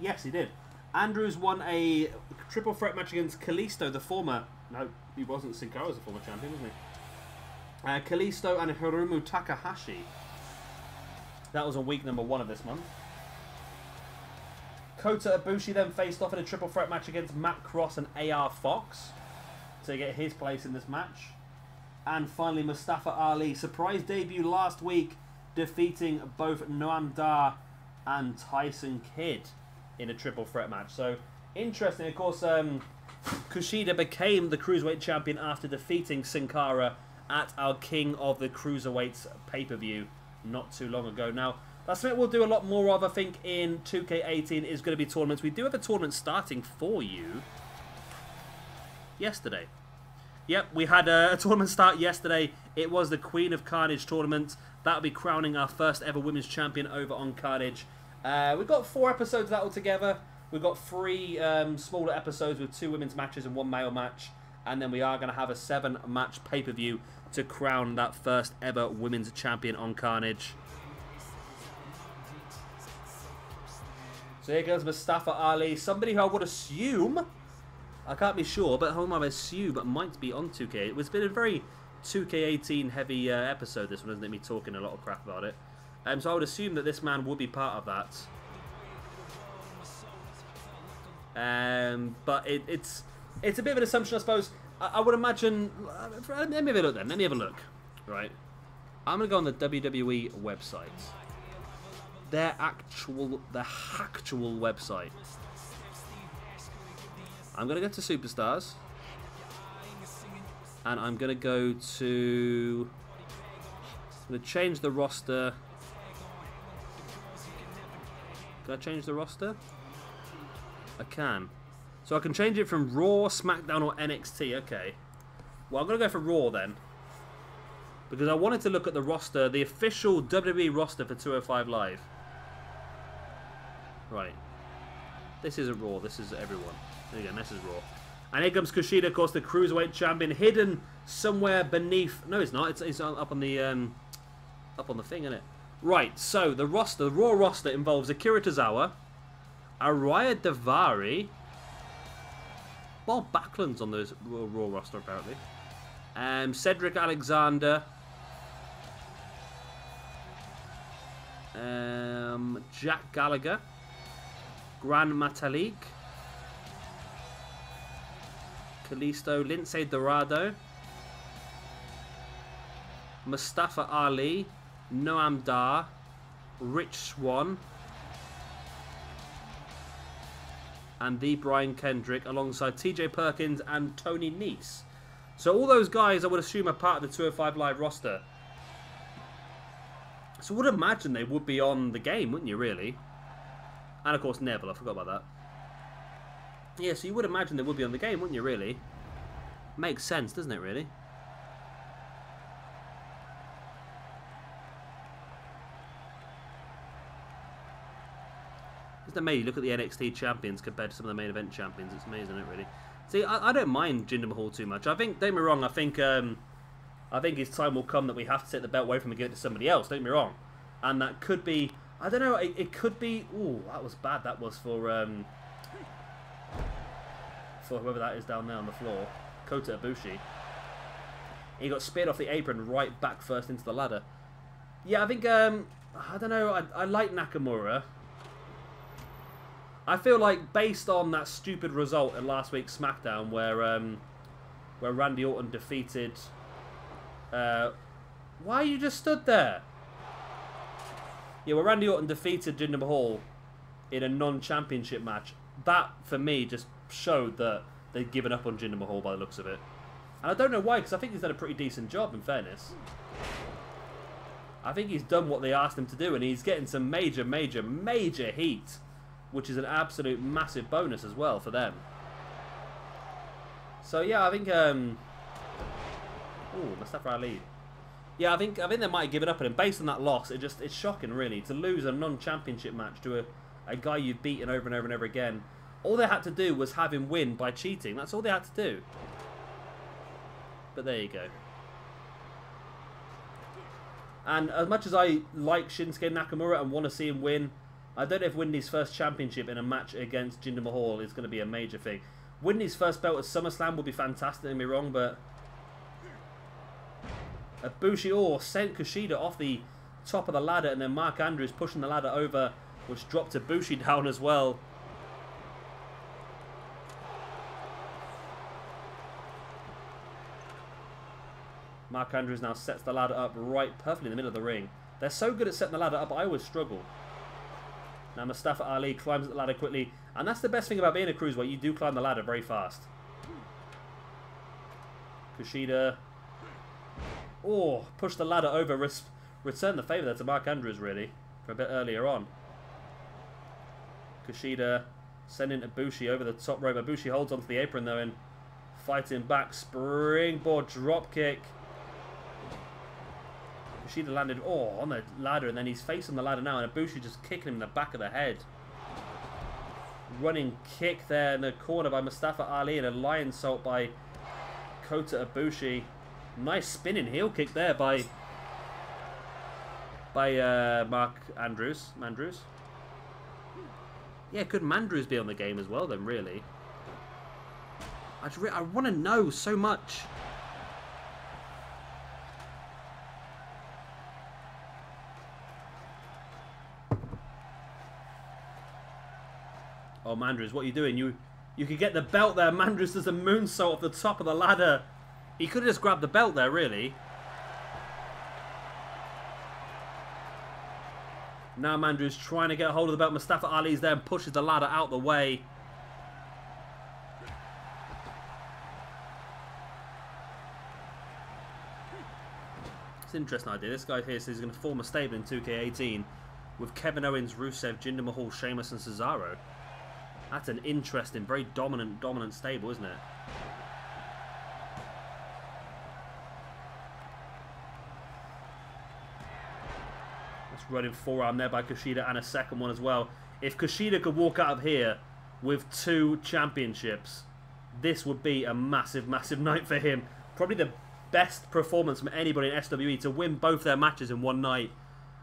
Yes, he did. Andrews won a triple threat match against Kalisto, the former... No, he wasn't. Sin Cara was the former champion, wasn't he? Kalisto and Hiromu Takahashi. That was on week number 1 of this month. Kota Ibushi then faced off in a triple threat match against Matt Cross and AR Fox to get his place in this match. And finally, Mustafa Ali, surprise debut last week, defeating both Noam Dar and Tyson Kidd in a triple threat match. So, interesting. Of course, Kushida became the Cruiserweight champion after defeating Sin Cara at our King of the Cruiserweights pay-per-view not too long ago. Now, that's something we'll do a lot more of, I think, in 2K18 is going to be tournaments. We do have a tournament starting for you yesterday. Yep, we had a tournament start yesterday. It was the Queen of Carnage tournament. That'll be crowning our first ever women's champion over on Carnage. We've got 4 episodes of that altogether. We've got 3 smaller episodes with 2 women's matches and 1 male match. And then we are going to have a 7-match pay-per-view to crown that first ever women's champion on Carnage. So here goes Mustafa Ali, somebody who I would assume, I can't be sure, but whom I assume might be on 2K. It's been a very 2K18 heavy episode, this one, isn't it? Me talking a lot of crap about it. So I would assume that this man would be part of that. But it's a bit of an assumption, I suppose. I would imagine. Let me have a look then. Let me have a look. Right. I'm gonna go on the WWE website. Their actual website. I'm gonna go to Superstars. And I'm gonna go to. I'm gonna change the roster. Can I change the roster? I can. So I can change it from Raw, SmackDown, or NXT. Okay. Well, I'm going to go for Raw then. Because I wanted to look at the roster, the official WWE roster for 205 Live. Right. This isn't Raw. This is everyone. There you go. This is Raw. And here comes Kushida, of course, the Cruiserweight champion, hidden somewhere beneath... No, it's not. It's up on the thing, isn't it? Right. So the roster, the Raw roster involves Akira Tozawa, Araya Davari. Bob Backlund's on the Raw roster, apparently. Cedric Alexander. Jack Gallagher. Gran Metalik. Kalisto. Lindsay Dorado. Mustafa Ali. Noam Dar. Rich Swann. And the Brian Kendrick alongside TJ Perkins and Tony Nese. So all those guys I would assume are part of the 205 Live roster. So I would imagine they would be on the game, wouldn't you, really? And of course Neville, I forgot about that. Yeah, so you would imagine they would be on the game, wouldn't you, really? Makes sense, doesn't it, really? Isn't it amazing? Look at the NXT champions compared to some of the main event champions. It's amazing, isn't it, really? See, I don't mind Jinder Mahal too much. I think, don't get me wrong, I think his time will come that we have to take the belt away from him and give it to somebody else, don't get me wrong. And that could be, I don't know, it could be, ooh, that was bad, that was for whoever that is down there on the floor, Kota Ibushi. He got speared off the apron right back first into the ladder. Yeah, I think, I don't know, I like Nakamura. I feel like, based on that stupid result in last week's SmackDown, where Randy Orton defeated... why are you just stood there? Yeah, where Randy Orton defeated Jinder Mahal in a non-championship match, that, for me, just showed that they'd given up on Jinder Mahal by the looks of it. And I don't know why, because I think he's done a pretty decent job, in fairness. I think he's done what they asked him to do, and he's getting some major, major, major heat, which is an absolute massive bonus as well for them. So yeah, I think ooh, Mustafa Ali. Yeah, I think they might have given up on him. Based on that loss, it's shocking, really, to lose a non-championship match to a guy you've beaten over and over and over again. All they had to do was have him win by cheating. That's all they had to do. But there you go. And as much as I like Shinsuke Nakamura and want to see him win, I don't know if winning his first championship in a match against Jinder Mahal is going to be a major thing. Winning his first belt at SummerSlam would be fantastic, don't get me wrong, but... Ibushi sent Kushida off the top of the ladder, and then Mark Andrews pushing the ladder over, which dropped Ibushi down as well. Mark Andrews now sets the ladder up right perfectly in the middle of the ring. They're so good at setting the ladder up, I always struggle. Now Mustafa Ali climbs the ladder quickly, and that's the best thing about being a cruiserweight. You do climb the ladder very fast. Kushida... Oh, push the ladder over, return the favour there to Mark Andrews, really, for a bit earlier on. Kushida sending Ibushi over the top rope. Ibushi holds onto the apron, though, and fighting back. Springboard dropkick. Kushida landed, on the ladder, and then he's facing the ladder now, and Ibushi just kicking him in the back of the head. Running kick there in the corner by Mustafa Ali, and a lion salt by Kota Ibushi. Nice spinning heel kick there by Mark Andrews. Mandrews. Yeah, could Mandrews be on the game as well then, really? I want to know so much. Oh, Mandrews, what are you doing? You could get the belt there. Mandrews does a moonsault off the top of the ladder. He could have just grabbed the belt there, really. Now Mandrews trying to get a hold of the belt. Mustafa Ali's there and pushes the ladder out the way. It's an interesting idea. This guy here says he's going to form a stable in 2K18 with Kevin Owens, Rusev, Jinder Mahal, Sheamus and Cesaro. That's an interesting, very dominant stable, isn't it? Running forearm there by Kushida, and a second one as well. If Kushida could walk out of here with 2 championships, this would be a massive night for him. Probably the best performance from anybody in SWE, to win both their matches in one night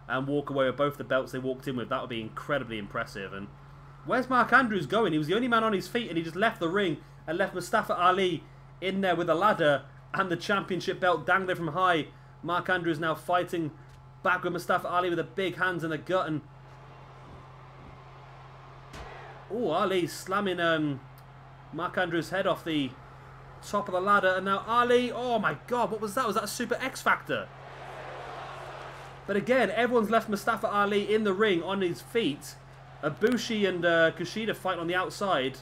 and walk away with both the belts they walked in with. That would be incredibly impressive. And where's Mark Andrews going? He was the only man on his feet, and he just left the ring and left Mustafa Ali in there with a ladder and the championship belt dangling from high. Mark Andrews now fighting back with Mustafa Ali with the big hands in the gut, and Ali slamming Mark Andrews' head off the top of the ladder, and now Ali, oh my god, what was that? Was that a Super X Factor? But again, everyone's left Mustafa Ali in the ring on his feet. Ibushi and Kushida fight on the outside.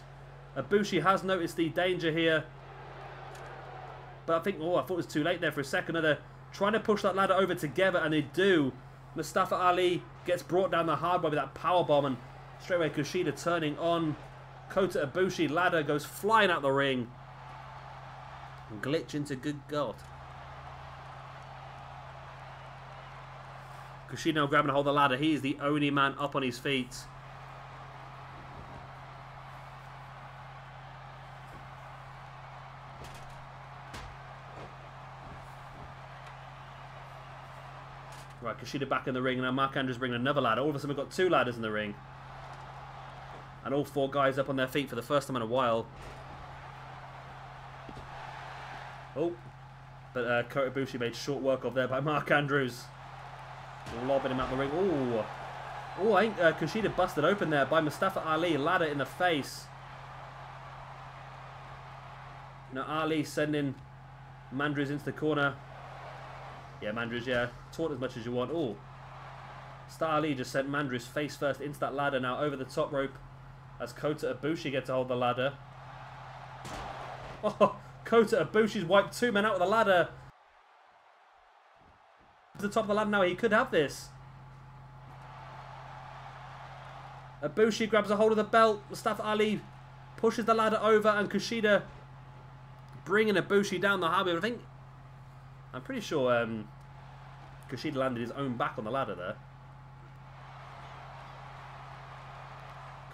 Ibushi has noticed the danger here, but I think, I thought it was too late there for a second. They're trying to push that ladder over together, and they do. Mustafa Ali gets brought down the hard way with that powerbomb, and straight away Kushida turning on Kota Ibushi. Ladder goes flying out the ring. Glitch into good God. Kushida now grabbing a hold of the ladder. He is the only man up on his feet. Right, Kushida back in the ring, and now Mark Andrews bringing another ladder. All of a sudden we've got 2 ladders in the ring. And all 4 guys up on their feet for the first time in a while. Oh, but Kota Ibushi made short work of there by Mark Andrews. Lobbing him out the ring. I think Kushida busted open there by Mustafa Ali. Ladder in the face. Now Ali sending Mandrews into the corner. Yeah, Mandrews, yeah. Taunt as much as you want. Star Ali just sent Mandrews face first into that ladder. Now over the top rope as Kota Ibushi gets a hold of the ladder. Oh, Kota Ibushi's wiped 2 men out with the ladder. To the top of the ladder now. He could have this. Ibushi grabs a hold of the belt. Mustafa Ali pushes the ladder over, and Kushida bringing Ibushi down the highway. I'm pretty sure Kushida landed his own back on the ladder there.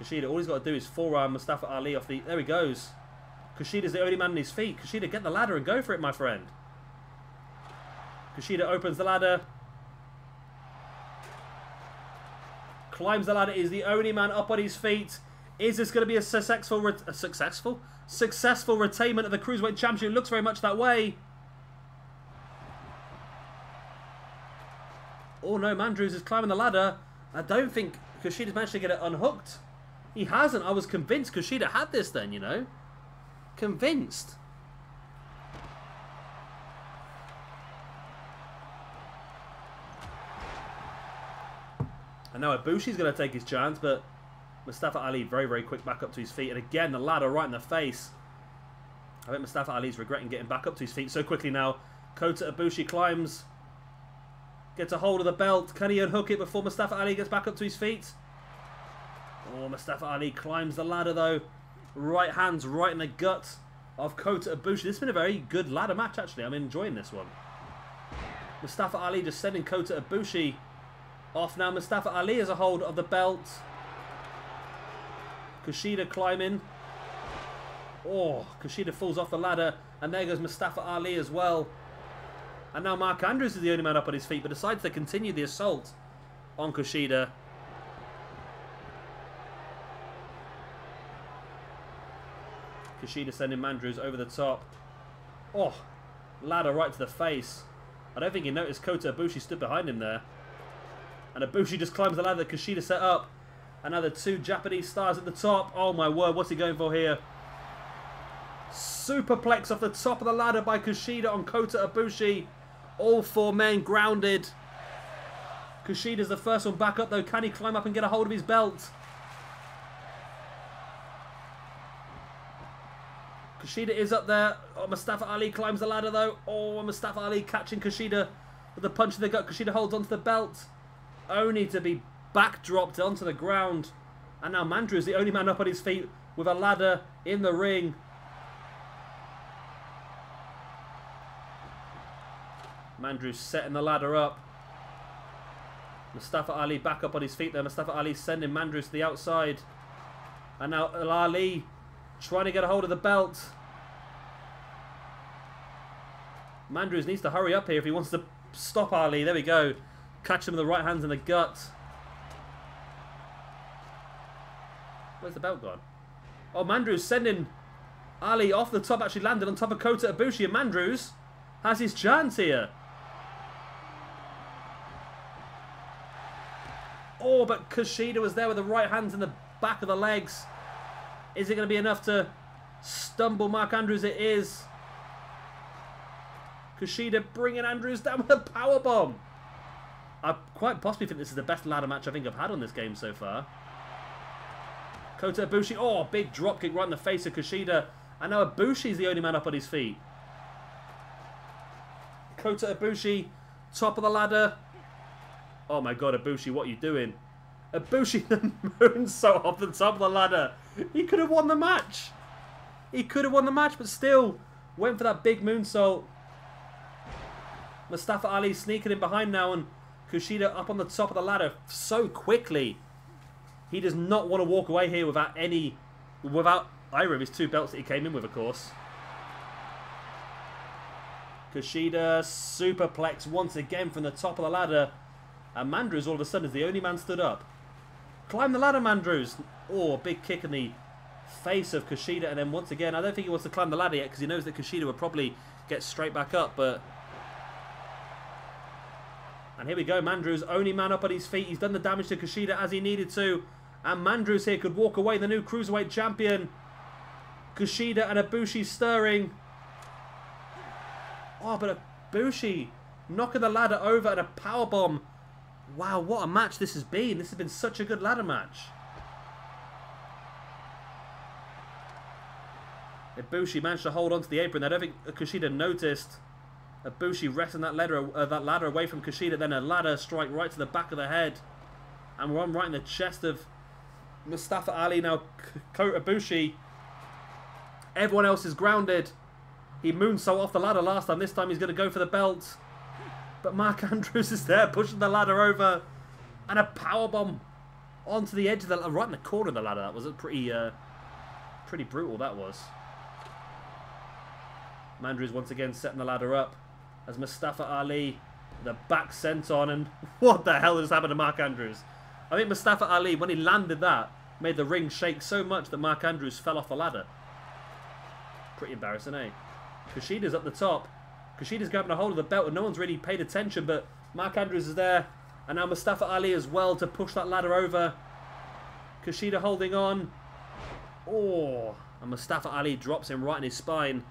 Kushida, all he's got to do is forearm Mustafa Ali off the... There he goes. Kushida's the only man on his feet. Kushida, get the ladder and go for it, my friend. Kushida opens the ladder. Climbs the ladder. Is the only man up on his feet. Is this going to be a successful retainment of the Cruiserweight Championship? It looks very much that way. Oh no, Mandrews is climbing the ladder. I don't think Kushida's managed to get it unhooked. He hasn't. I was convinced Kushida had this then, you know. Convinced. I know Ibushi's going to take his chance, but Mustafa Ali very, very quick back up to his feet. And again, the ladder right in the face. I think Mustafa Ali's regretting getting back up to his feet so quickly now. Kota Ibushi climbs. Gets a hold of the belt. Can he unhook it before Mustafa Ali gets back up to his feet? Oh, Mustafa Ali climbs the ladder though. Right hands right in the gut of Kota Ibushi. This has been a very good ladder match actually. I'm enjoying this one. Mustafa Ali just sending Kota Ibushi off now. Mustafa Ali has a hold of the belt. Kushida climbing. Oh, Kushida falls off the ladder. And there goes Mustafa Ali as well. And now Mark Andrews is the only man up on his feet, but decides to continue the assault on Kushida. Kushida sending Mandrews over the top. Oh, ladder right to the face. I don't think he noticed Kota Ibushi stood behind him there. And Ibushi just climbs the ladder that Kushida set up. And now the two Japanese stars at the top. Oh my word, what's he going for here? Superplex off the top of the ladder by Kushida on Kota Ibushi. All four men grounded. Kushida's the first one back up though. Can he climb up and get a hold of his belt? Kushida is up there. Oh, Mustafa Ali climbs the ladder though. Oh, Mustafa Ali catching Kushida with a punch in the gut. Kushida holds onto the belt. Only to be backdropped onto the ground. And now Mandrews, the only man up on his feet with a ladder in the ring. Mandrews setting the ladder up. Mustafa Ali back up on his feet there. Mustafa Ali sending Mandrews to the outside. And now Ali trying to get a hold of the belt. Mandrews needs to hurry up here if he wants to stop Ali. There we go. Catch him with the right hands in the gut. Where's the belt gone? Oh, Mandrews sending Ali off the top. Actually landed on top of Kota Ibushi. And Mandrews has his chance here. Oh, but Kushida was there with the right hands in the back of the legs. Is it going to be enough to stumble Mark Andrews? It is. Kushida bringing Andrews down with a powerbomb. I quite possibly think this is the best ladder match I think I've had on this game so far. Kota Ibushi. Oh, big dropkick right in the face of Kushida. And now Ibushi's the only man up on his feet. Kota Ibushi, top of the ladder. Oh my god, Ibushi, what are you doing? Ibushi the moonsault off the top of the ladder. He could have won the match. He could have won the match, but still went for that big moonsault. Mustafa Ali sneaking in behind now, and Kushida up on the top of the ladder so quickly. He does not want to walk away here without either of his two belts that he came in with, of course. Kushida superplex once again from the top of the ladder. And Mandrews all of a sudden is the only man stood up. Climb the ladder, Mandrews. Oh, a big kick in the face of Kushida. And then once again, I don't think he wants to climb the ladder yet because he knows that Kushida will probably get straight back up. But and here we go, Mandrews, only man up on his feet. He's done the damage to Kushida as he needed to. And Mandrews here could walk away, the new Cruiserweight champion. Kushida and Ibushi stirring. Oh, but Ibushi knocking the ladder over and a powerbomb. Wow, what a match this has been. This has been such a good ladder match. Ibushi managed to hold on to the apron. I don't think Kushida noticed. Ibushi wresting that ladder away from Kushida. Then a ladder strike right to the back of the head. And we're on right in the chest of Mustafa Ali. Now Kota Ibushi. Everyone else is grounded. He moonsault off the ladder last time. This time he's going to go for the belt. But Mark Andrews is there, pushing the ladder over. And a powerbomb onto the edge of the ladder, right in the corner of the ladder. That was pretty brutal, that was. Mandrews once again setting the ladder up as Mustafa Ali, the back senton, and what the hell just happened to Mark Andrews? I think Mustafa Ali, when he landed that, made the ring shake so much that Mark Andrews fell off the ladder. Pretty embarrassing, eh? Kushida's up the top. Kushida's grabbing a hold of the belt and no one's really paid attention, but Mark Andrews is there. And now Mustafa Ali as well to push that ladder over. Kushida holding on. Oh, and Mustafa Ali drops him right in his spine.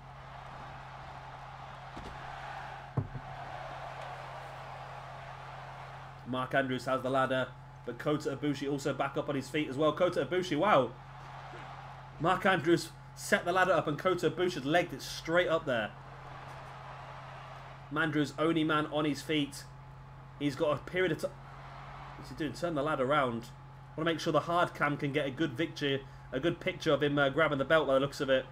Mark Andrews has the ladder, but Kota Ibushi also back up on his feet as well. Kota Ibushi, wow. Mark Andrews set the ladder up and Kota Ibushi's legged it straight up there. Mandrews, only man on his feet. He's got a period of time. What's he doing? Turn the ladder around. Want to make sure the hard cam can get a good picture of him grabbing the belt by the looks of it.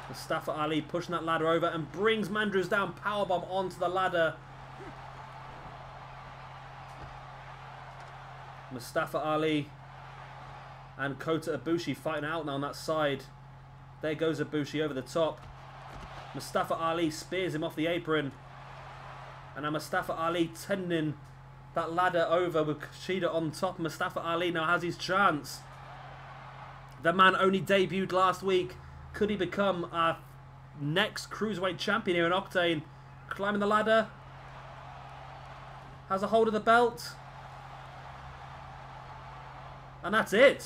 Mustafa Ali pushing that ladder over and brings Mandrews down. Powerbomb onto the ladder. Mustafa Ali and Kota Ibushi fighting out now on that side. There goes Ibushi over the top. Mustafa Ali spears him off the apron. And now Mustafa Ali turning that ladder over with Kushida on top. Mustafa Ali now has his chance. The man only debuted last week. Could he become our next Cruiserweight champion here in Octane? Climbing the ladder. Has a hold of the belt. And that's it.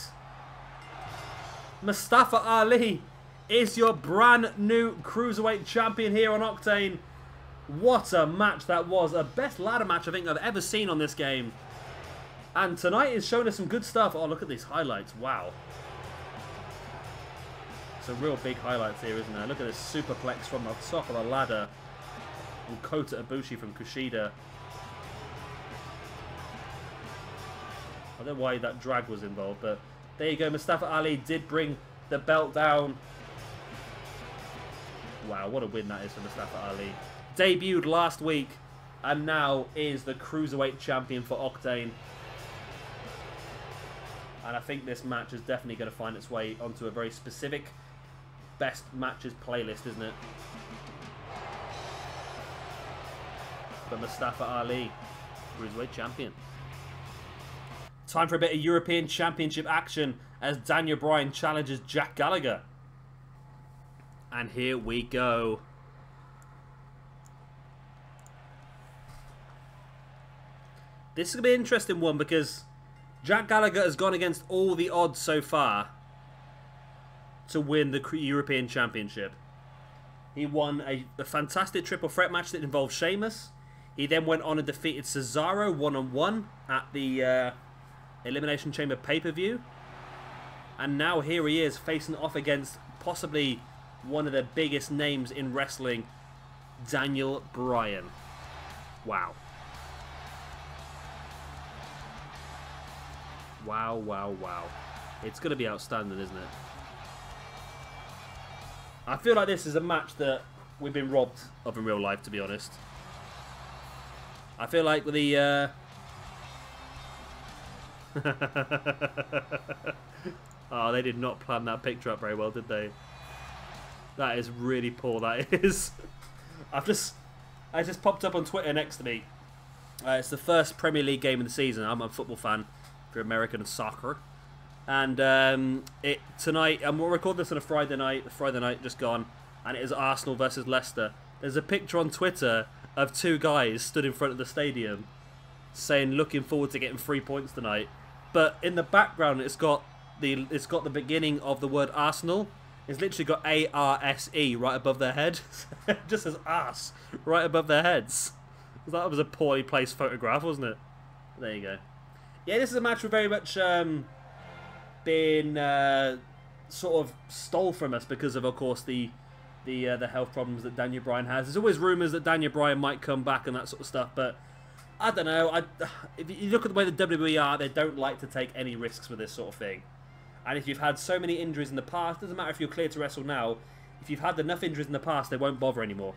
Mustafa Ali is your brand new Cruiserweight champion here on Octane. What a match that was. A best ladder match I think I've ever seen on this game. And tonight is showing us some good stuff. Oh, look at these highlights. Wow. Some real big highlights here, isn't there? Look at this superplex from the top of the ladder. And Kota Ibushi from Kushida. I don't know why that drag was involved, but there you go. Mustafa Ali did bring the belt down. Wow, what a win that is for Mustafa Ali. Debuted last week and now is the Cruiserweight champion for Octane. And I think this match is definitely going to find its way onto a very specific best matches playlist, isn't it? But Mustafa Ali, Cruiserweight champion. Time for a bit of European Championship action as Daniel Bryan challenges Jack Gallagher. And here we go. This is going to be an interesting one because Jack Gallagher has gone against all the odds so far to win the European Championship. He won a fantastic triple threat match that involved Sheamus. He then went on and defeated Cesaro one-on-one at the Elimination Chamber pay-per-view. And now here he is facing off against possibly one of the biggest names in wrestling, Daniel Bryan. Wow. Wow, wow, wow. It's going to be outstanding, isn't it? I feel like this is a match that we've been robbed of in real life, to be honest. I feel like the... Oh, they did not plan that picture up very well, did they? That is really poor, that is. I just popped up on Twitter next to me. It's the first Premier League game of the season. I'm a football fan for American soccer. And tonight, we'll record this on a Friday night. The Friday night just gone. And it is Arsenal versus Leicester. There's a picture on Twitter of two guys stood in front of the stadium saying looking forward to getting 3 points tonight. But in the background, it's got the beginning of the word Arsenal. It's literally got A-R-S-E right above their head. It just says arse right above their heads. That was a poorly placed photograph, wasn't it? There you go. Yeah, this is a match we've very much been sort of stole from us because of course, the health problems that Daniel Bryan has. There's always rumours that Daniel Bryan might come back and that sort of stuff, but I don't know. If you look at the way the WWE are, they don't like to take any risks with this sort of thing. And if you've had so many injuries in the past, doesn't matter if you're cleared to wrestle now, if you've had enough injuries in the past, they won't bother anymore.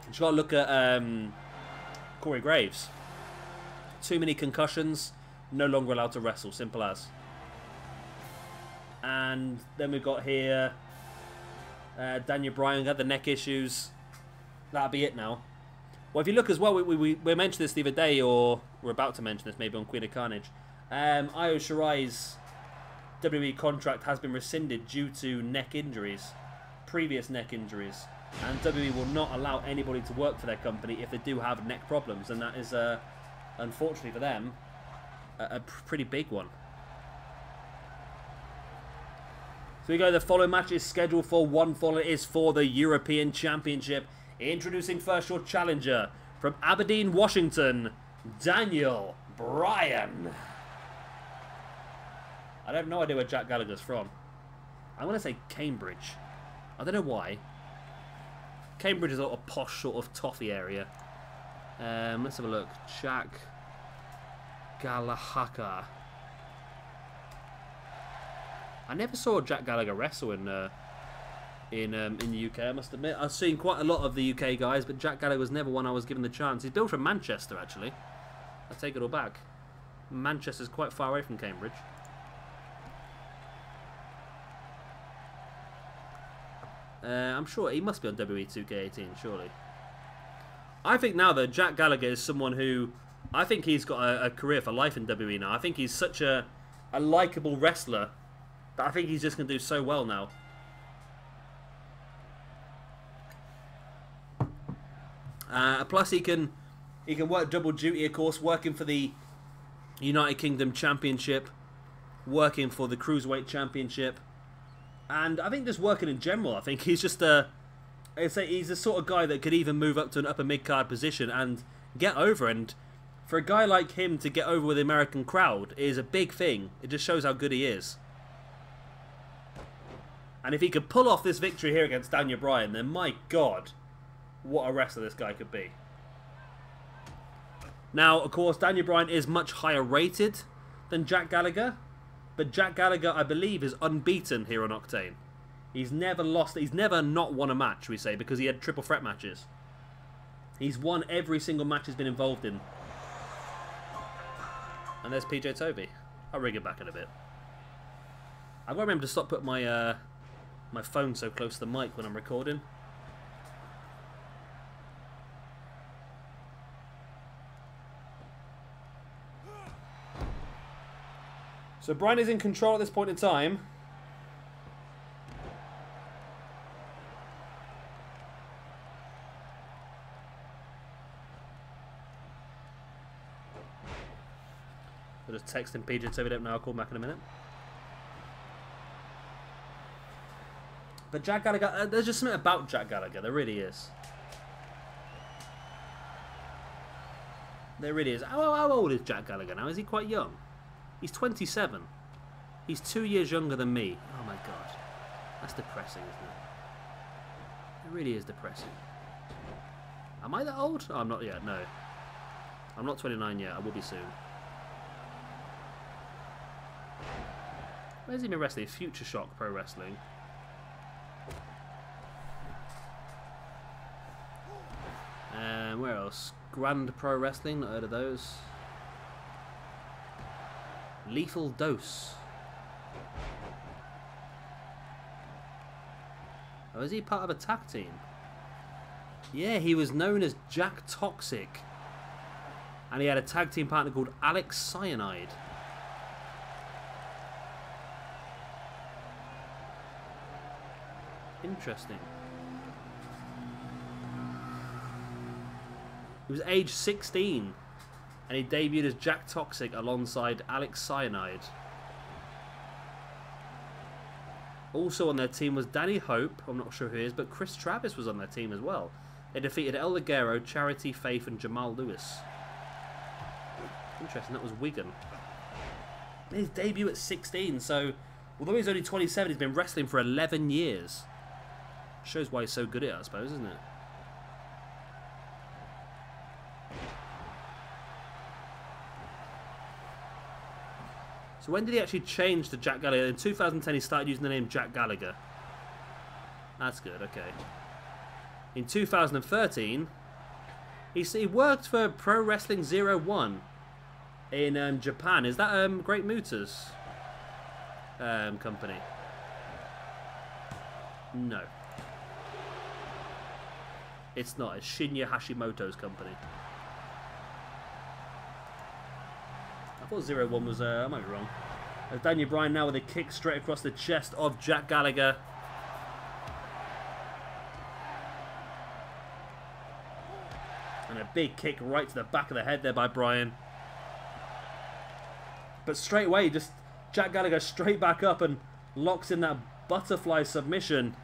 Just got to look at Corey Graves. Too many concussions, no longer allowed to wrestle, simple as. And then we've got here Daniel Bryan got the neck issues. That'll be it now. Well, if you look as well, we mentioned this the other day, or we're about to mention this maybe on Queen of Carnage. Io Shirai's WWE contract has been rescinded due to neck injuries, previous neck injuries. And WWE will not allow anybody to work for their company if they do have neck problems. And that is, unfortunately for them, a pretty big one. So we go, the following match is scheduled for one fall. It is for the European Championship. Introducing first your challenger from Aberdeen, Washington, Daniel Bryan. I have no idea where Jack Gallagher's from. I'm going to say Cambridge. I don't know why. Cambridge is a posh sort of toffee area. Let's have a look. Jack Gallagher. I never saw Jack Gallagher wrestle in the UK, I must admit. I've seen quite a lot of the UK guys, but Jack Gallagher was never one I was given the chance. He's built from Manchester, actually. I take it all back. Manchester's quite far away from Cambridge. I'm sure he must be on WWE 2K18, surely. I think now that Jack Gallagher is someone who... I think he's got a career for life in WWE now. I think he's such a likeable wrestler that I think he's just going to do so well now. Plus he can work double duty, of course, working for the United Kingdom Championship, working for the Cruiserweight Championship, and I think just working in general. I think he's just he's the sort of guy that could even move up to an upper mid-card position and get over. And for a guy like him to get over with the American crowd is a big thing. It just shows how good he is. And if he could pull off this victory here against Daniel Bryan, then my God, what a wrestler this guy could be. Now, of course, Daniel Bryan is much higher rated than Jack Gallagher. But Jack Gallagher, I believe, is unbeaten here on Octane. He's never lost. He's never not won a match, we say, because he had triple threat matches. He's won every single match he's been involved in. And there's PJ Toby. I'll rig it back in a bit. I've got to remember to stop putting my my phone so close to the mic when I'm recording. So Bryan is in control at this point in time. I'll just text him PJ so we don't know. I'll call back in a minute. But Jack Gallagher, there's just something about Jack Gallagher. There really is. There really is. How old is Jack Gallagher now? Is he quite young? He's 27. He's 2 years younger than me. Oh my God. That's depressing, isn't it? It really is depressing. Am I that old? Oh, I'm not yet, no. I'm not 29 yet. I will be soon. Where's he been wrestling? Future Shock Pro Wrestling. Where else? Grand Pro Wrestling. Not heard of those. Lethal Dose. Oh, is he part of a tag team? Yeah, he was known as Jack Toxic. And he had a tag team partner called Alex Cyanide. Interesting. He was age 16. And he debuted as Jack Toxic alongside Alex Cyanide. Also on their team was Danny Hope, I'm not sure who he is, but Chris Travis was on their team as well. They defeated El Ligero, Charity, Faith and Jamal Lewis. Interesting, that was Wigan. His debut at 16, so although he's only 27, he's been wrestling for 11 years. Shows why he's so good at it, I suppose, isn't it? So when did he actually change to Jack Gallagher? In 2010 he started using the name Jack Gallagher. That's good, okay. In 2013 He worked for Pro Wrestling 01 in Japan. Is that Great Muta's company? No. It's not. It's Shinya Hashimoto's company. I thought 01 was... I might be wrong. Daniel Bryan now with a kick straight across the chest of Jack Gallagher. And a big kick right to the back of the head there by Bryan. But straight away, just Jack Gallagher straight back up and locks in that butterfly submission.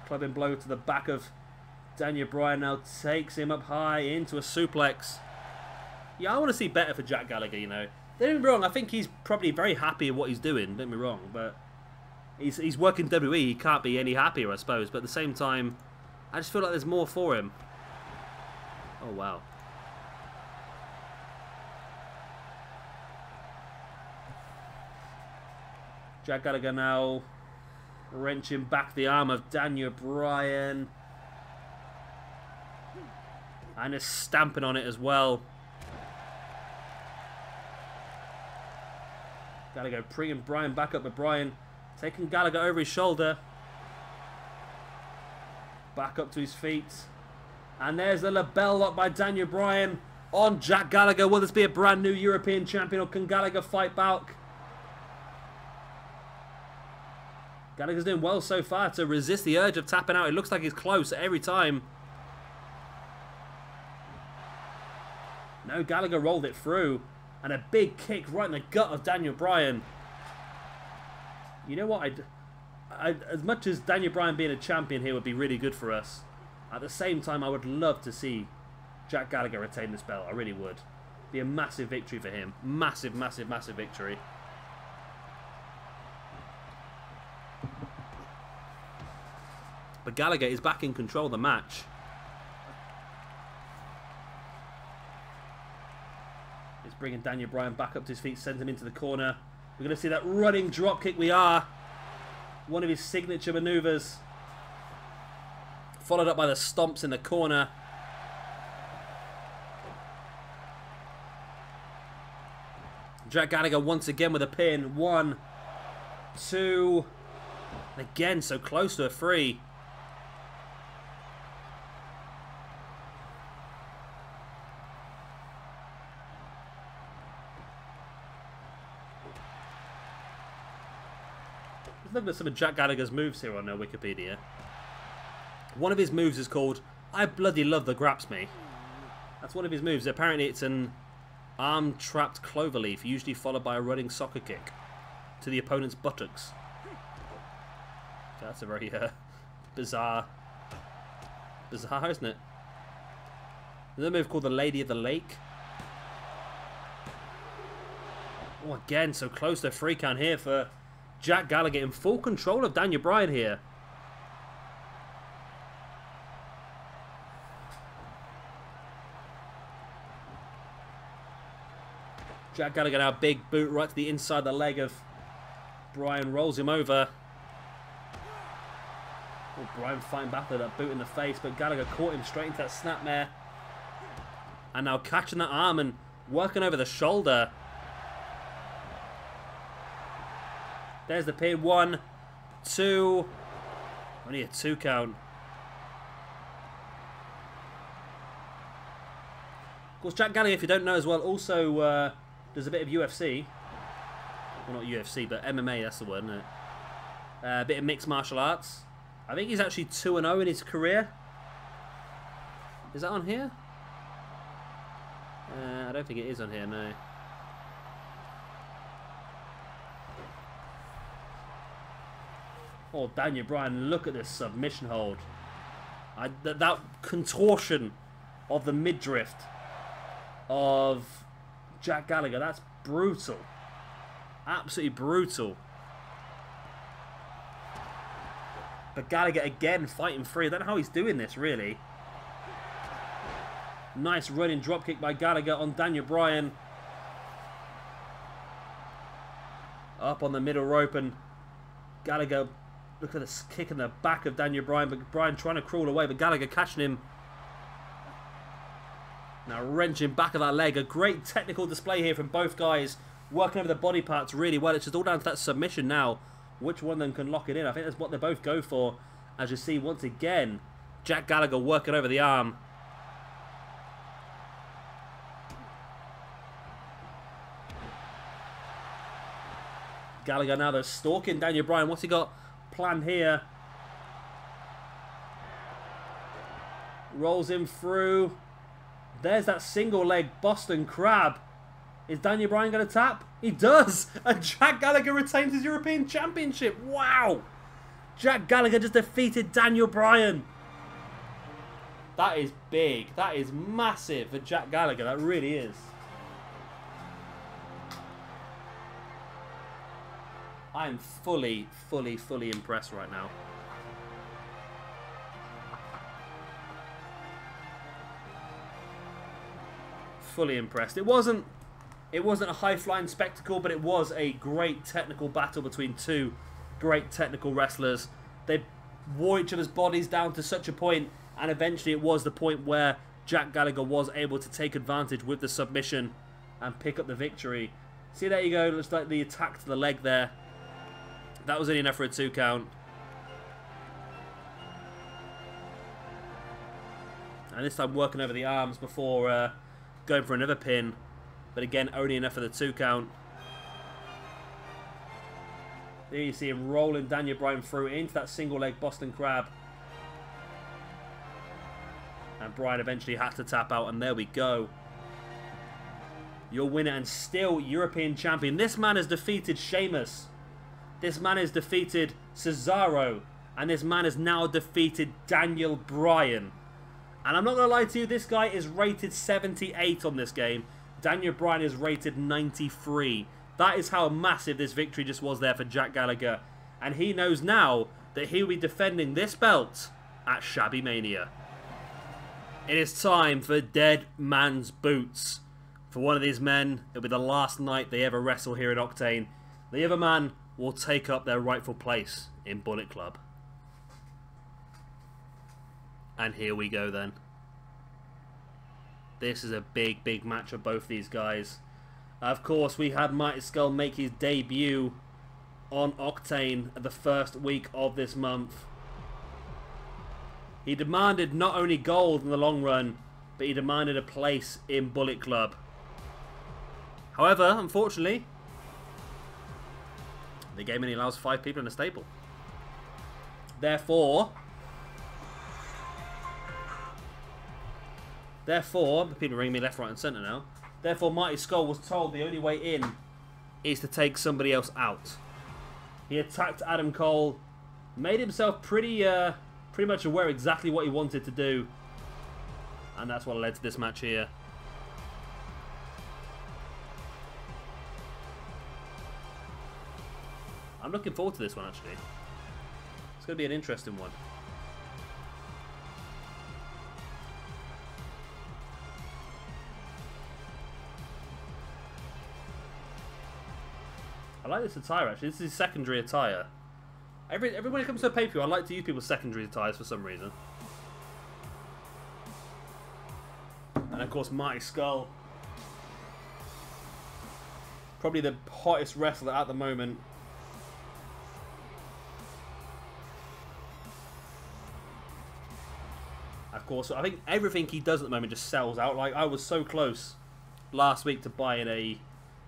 Clubbing blow to the back of Daniel Bryan now takes him up high into a suplex. Yeah, I want to see better for Jack Gallagher, you know. Don't get me wrong, I think he's probably very happy with what he's doing, don't get me wrong, but he's working WWE, he can't be any happier, I suppose, but at the same time, I just feel like there's more for him. Oh, wow. Jack Gallagher now wrenching back the arm of Daniel Bryan. And is stamping on it as well. Gallagher bringing Bryan back up, but Bryan taking Gallagher over his shoulder. Back up to his feet. And there's the label lock by Daniel Bryan on Jack Gallagher. Will this be a brand new European champion, or can Gallagher fight back? Gallagher's doing well so far to resist the urge of tapping out. It looks like he's close every time. No, Gallagher rolled it through. And a big kick right in the gut of Daniel Bryan. You know what? As much as Daniel Bryan being a champion here would be really good for us, at the same time, I would love to see Jack Gallagher retain this belt. I really would. Be a massive victory for him. Massive, massive, massive victory. But Gallagher is back in control of the match. He's bringing Daniel Bryan back up to his feet, sends him into the corner. We're going to see that running dropkick. We are. One of his signature maneuvers. Followed up by the stomps in the corner. Jack Gallagher once again with a pin. 1, 2. And again, so close to a 3. Looking at some of Jack Gallagher's moves here on Wikipedia. One of his moves is called I Bloody Love the Graps Me. That's one of his moves. Apparently it's an arm-trapped cloverleaf, usually followed by a running soccer kick to the opponent's buttocks. That's a very bizarre, isn't it? Another move called the Lady of the Lake. Oh, again, so close to a 3 count here for Jack Gallagher, in full control of Daniel Bryan here. Jack Gallagher now, big boot right to the inside the leg of Bryan, rolls him over. Oh, Bryan fighting back with that boot in the face, but Gallagher caught him straight into that snapmare. And now catching that arm and working over the shoulder. There's the pin. 1, 2. Only a 2 count. Of course, Jack Gallagher, if you don't know as well, also does a bit of UFC. Well, not UFC, but MMA, that's the word, isn't it? A bit of mixed martial arts. I think he's actually 2-0 in his career. Is that on here? I don't think it is on here, no. Oh, Daniel Bryan, look at this submission hold. That contortion of the midriff of Jack Gallagher, that's brutal. Absolutely brutal. But Gallagher again fighting free. I don't know how he's doing this, really. Nice running dropkick by Gallagher on Daniel Bryan. Up on the middle rope, and Gallagher Look at this kick in the back of Daniel Bryan, but Bryan trying to crawl away, but Gallagher catching him. Now wrenching back of that leg. A great technical display here from both guys, working over the body parts really well. It's just all down to that submission now. Which one of them can lock it in? I think that's what they both go for. As you see, once again, Jack Gallagher working over the arm. Gallagher now, they're stalking Daniel Bryan. What's he got planned here? Rolls him through. There's that single leg Boston Crab. Is Daniel Bryan going to tap? He does! And Jack Gallagher retains his European Championship. Wow! Jack Gallagher just defeated Daniel Bryan. That is big. That is massive for Jack Gallagher. That really is. I am fully impressed right now. Fully impressed. It wasn't a high-flying spectacle, but it was a great technical battle between two great technical wrestlers. They wore each other's bodies down to such a point, and eventually it was the point where Jack Gallagher was able to take advantage with the submission and pick up the victory. See, there you go. Looks like the attack to the leg there. That was only enough for a 2 count. And this time working over the arms before going for another pin. But again, only enough for the 2 count. There you see him rolling Daniel Bryan through into that single leg Boston Crab. And Bryan eventually had to tap out, and there we go. Your winner and still European champion. This man has defeated Sheamus. This man has defeated Cesaro. And this man has now defeated Daniel Bryan. And I'm not going to lie to you, this guy is rated 78 on this game. Daniel Bryan is rated 93. That is how massive this victory just was there for Jack Gallagher. And he knows now that he'll be defending this belt at Shabby Mania. It is time for Dead Man's Boots. For one of these men, it'll be the last night they ever wrestle here in Octane. The other man will take up their rightful place in Bullet Club. And here we go then. This is a big match for both these guys. Of course, we had Mighty Scurll make his debut on Octane the first week of this month. He demanded not only gold in the long run, but he demanded a place in Bullet Club. However, unfortunately, the game only allows 5 people in a stable. Therefore, the people ringing me left, right and centre now. Therefore, Mighty Scurll was told the only way in is to take somebody else out. He attacked Adam Cole, made himself pretty much aware exactly what he wanted to do. And that's what led to this match here. I'm looking forward to this one, actually. It's going to be an interesting one. I like this attire, actually. This is secondary attire. When it comes to a pay-per-view, I like to use people's secondary attires for some reason. And of course, Mighty Scurll. Probably the hottest wrestler at the moment. Of course, I think everything he does at the moment just sells out. Like, I was so close last week to buying a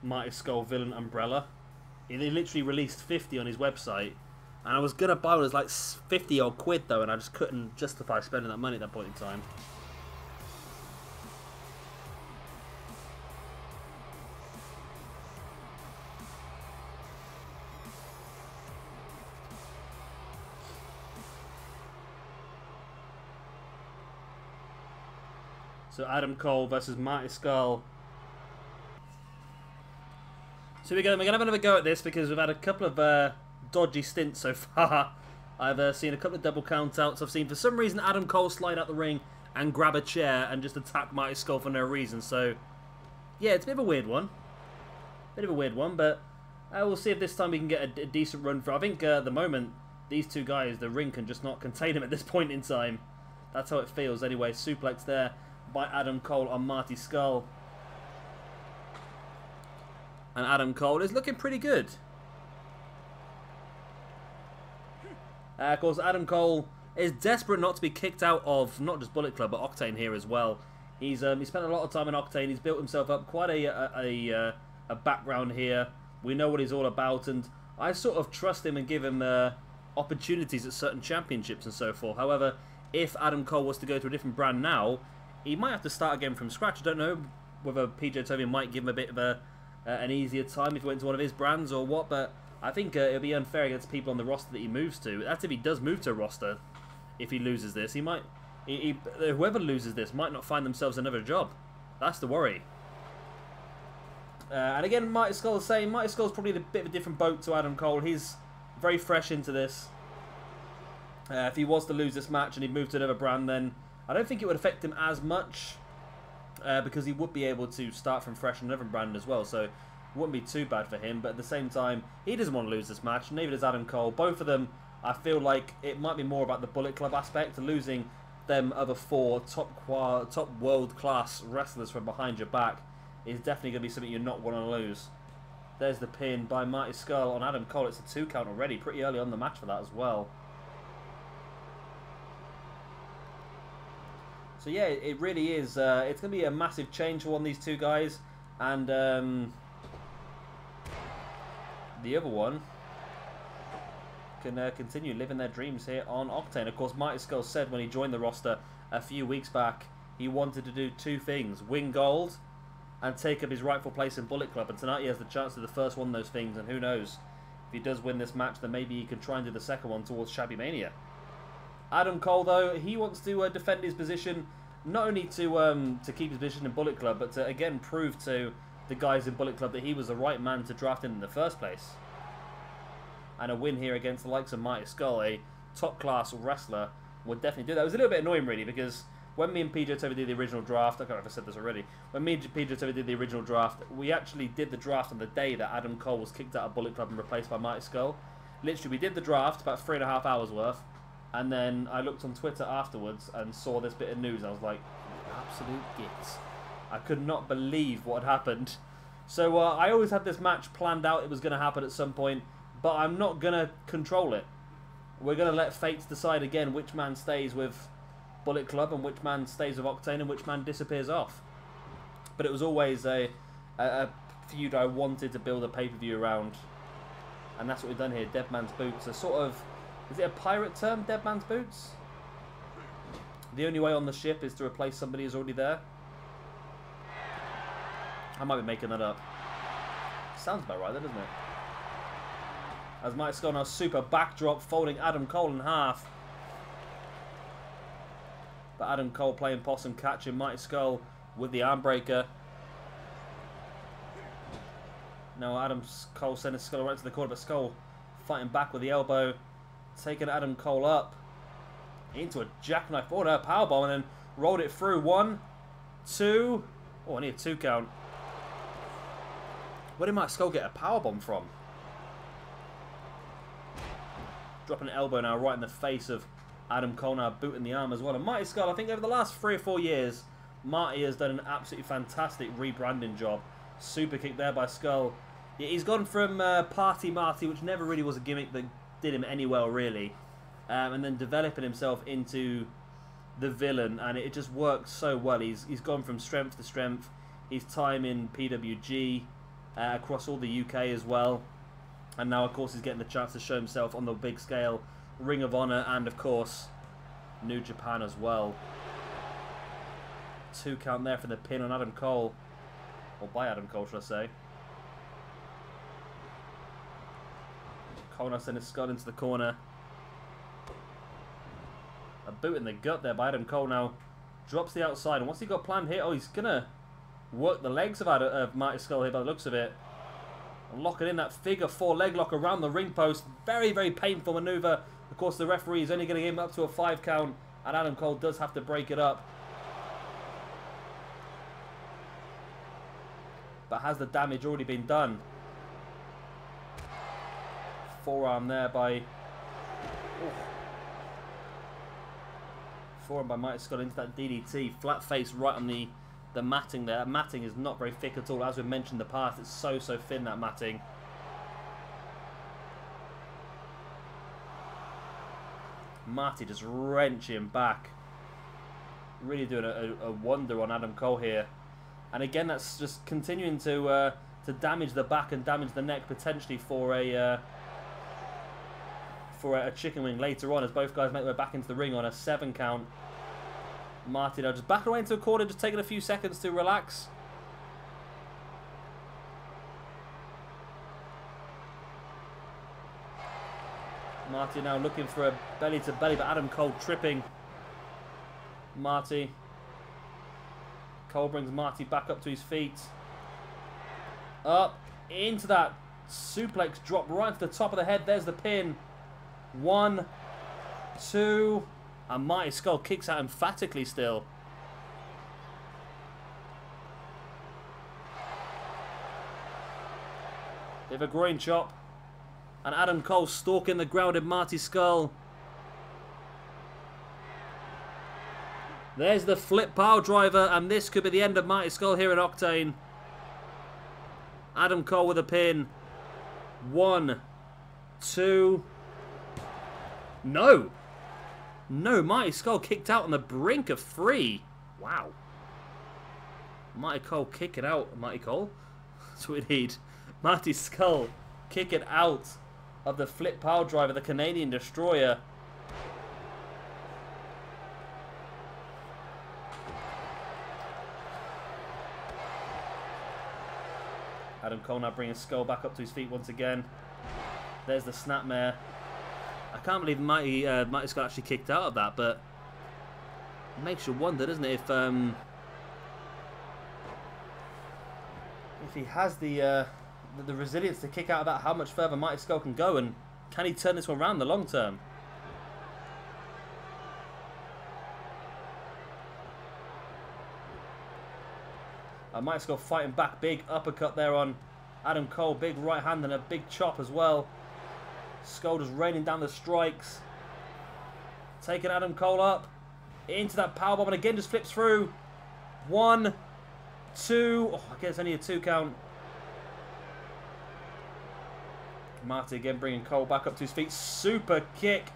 Mighty Scurll villain umbrella. He literally released 50 on his website. And I was going to buy one. It was like 50 odd quid though, and I just couldn't justify spending that money at that point in time. So Adam Cole versus Mighty Scurll. So we're going to have another go at this because we've had a couple of dodgy stints so far. I've seen a couple of double count-outs. I've seen, for some reason, Adam Cole slide out the ring and grab a chair and just attack Mighty Scurll for no reason. So, yeah, it's a bit of a weird one. But we'll see if this time we can get a decent run for. I think at the moment, these two guys, the ring can just not contain him at this point in time. That's how it feels anyway. Suplex there by Adam Cole on Marty Scurll. And Adam Cole is looking pretty good. Of course, Adam Cole is desperate not to be kicked out of not just Bullet Club, but Octane here as well. He's spent a lot of time in Octane. He's built himself up quite a background here. We know what he's all about, and I sort of trust him and give him opportunities at certain championships and so forth. However, if Adam Cole was to go to a different brand now, he might have to start again from scratch. I don't know whether PJW might give him a bit of an easier time if he went to one of his brands or what, but I think it would be unfair against people on the roster that he moves to. That's if he does move to a roster. If he loses this, he might... whoever loses this might not find themselves another job. That's the worry. And again, Marty Scurll is saying, Marty Scurll's probably a bit of a different boat to Adam Cole. He's very fresh into this. If he was to lose this match and he'd move to another brand, then I don't think it would affect him as much. Because he would be able to start from fresh in another brand as well. So it wouldn't be too bad for him. But at the same time, he doesn't want to lose this match. Neither does Adam Cole. Both of them, I feel like it might be more about the Bullet Club aspect. Losing them other four top world-class wrestlers from behind your back is definitely going to be something you're not want to lose. There's the pin by Marty Scurll on Adam Cole. It's a 2 count already. Pretty early on the match for that as well. So yeah, it really is. It's going to be a massive change for one of these two guys. And the other one can continue living their dreams here on Octane. Of course, Marty Scurll said when he joined the roster a few weeks back, he wanted to do 2 things. Win gold and take up his rightful place in Bullet Club. And tonight he has the chance to do the first one of those things. And who knows, if he does win this match, then maybe he can try and do the second one towards Shabby Mania. Adam Cole, though, he wants to defend his position, not only to keep his position in Bullet Club, but to, again, prove to the guys in Bullet Club that he was the right man to draft in the first place. And a win here against the likes of Marty Scurll, a top-class wrestler, would definitely do that. It was a little bit annoying, really, because when me and PJW did the original draft, I can't remember if I said this already, when me and PJW did the original draft, we actually did the draft on the day that Adam Cole was kicked out of Bullet Club and replaced by Marty Scurll. Literally, we did the draft, about 3.5 hours worth, and then I looked on Twitter afterwards and saw this bit of news. I was like, absolute gits. I could not believe what had happened. So I always had this match planned out. It was going to happen at some point, but I'm not going to control it. We're going to let fates decide again which man stays with Bullet Club and which man stays with Octane and which man disappears off. But it was always a feud I wanted to build a pay-per-view around. And that's what we've done here. Dead Man's Boots. A sort of... Is it a pirate term, Dead Man's Boots? The only way on the ship is to replace somebody who's already there. I might be making that up. Sounds about right, doesn't it? As Marty Scurll now super backdrop, folding Adam Cole in half. But Adam Cole playing possum, catching Marty Scurll with the arm breaker. Now Adam Cole sending Scurll right to the corner, but Scurll fighting back with the elbow. Taking Adam Cole up into a jackknife order, a powerbomb, and then rolled it through. 1, 2. Oh, I need a 2 count. Where did Marty Scurll get a powerbomb from? Dropping an elbow now right in the face of Adam Cole, now boot in the arm as well. And Marty Scurll, I think over the last 3 or 4 years, Marty has done an absolutely fantastic rebranding job. Super kick there by Scurll. Yeah, he's gone from Party Marty, which never really was a gimmick that did him any well, really, and then developing himself into the villain, and it just works so well. He's gone from strength to strength. His time in PWG, across all the UK as well, and now of course he's getting the chance to show himself on the big scale, Ring of Honor, and of course New Japan as well. 2 count there for the pin on Adam Cole, or by Adam Cole, should I say. Cole now sending Scurll into the corner. A boot in the gut there by Adam Cole. Now drops the outside, and what's he got planned here? Oh, he's gonna work the legs of Marty Scurll here by the looks of it. And locking in that figure 4 leg lock around the ring post. Very, very painful maneuver. Of course, the referee is only going to give him up to a 5 count, and Adam Cole does have to break it up. But has the damage already been done? Forearm there by Forearm by Marty Scurll into that DDT. Flat face right on the matting there. That matting is not very thick at all. As we've mentioned in the past, it's so thin, that matting. Marty just wrenching back. Really doing a wonder on Adam Cole here. And again, that's just continuing to damage the back and damage the neck, potentially for a chicken wing later on, as both guys make their way back into the ring on a 7 count. Marty now just back away into a corner, just taking a few seconds to relax. Marty now looking for a belly to belly, but Adam Cole tripping Marty. Cole brings Marty back up to his feet. Up into that suplex drop right to the top of the head. There's the pin. 1, 2, and Marty Scurll kicks out emphatically still. Bit of a groin chop. And Adam Cole stalking the grounded Marty Scurll. There's the flip power driver, and this could be the end of Marty Scurll here in Octane. Adam Cole with a pin. 1, 2. No. No, Marty Scurll kicked out on the brink of 3. Wow. Marty Cole kicking out. Marty Cole? That's what we need. Marty Scurll kicking out of the flip power driver, the Canadian Destroyer. Adam Cole now bringing Scurll back up to his feet once again. There's the snapmare. I can't believe Marty Scurll actually kicked out of that, but it makes you wonder, doesn't it, if he has the resilience to kick out of that, how much further Marty Scurll can go, and can he turn this one around in the long term? Marty Scurll fighting back, big uppercut there on Adam Cole, big right hand and a big chop as well. Scurll just raining down the strikes. Taking Adam Cole up into that powerbomb, and again just flips through. 1, 2. Oh, I guess only a 2 count. Marty again bringing Cole back up to his feet. Super kick.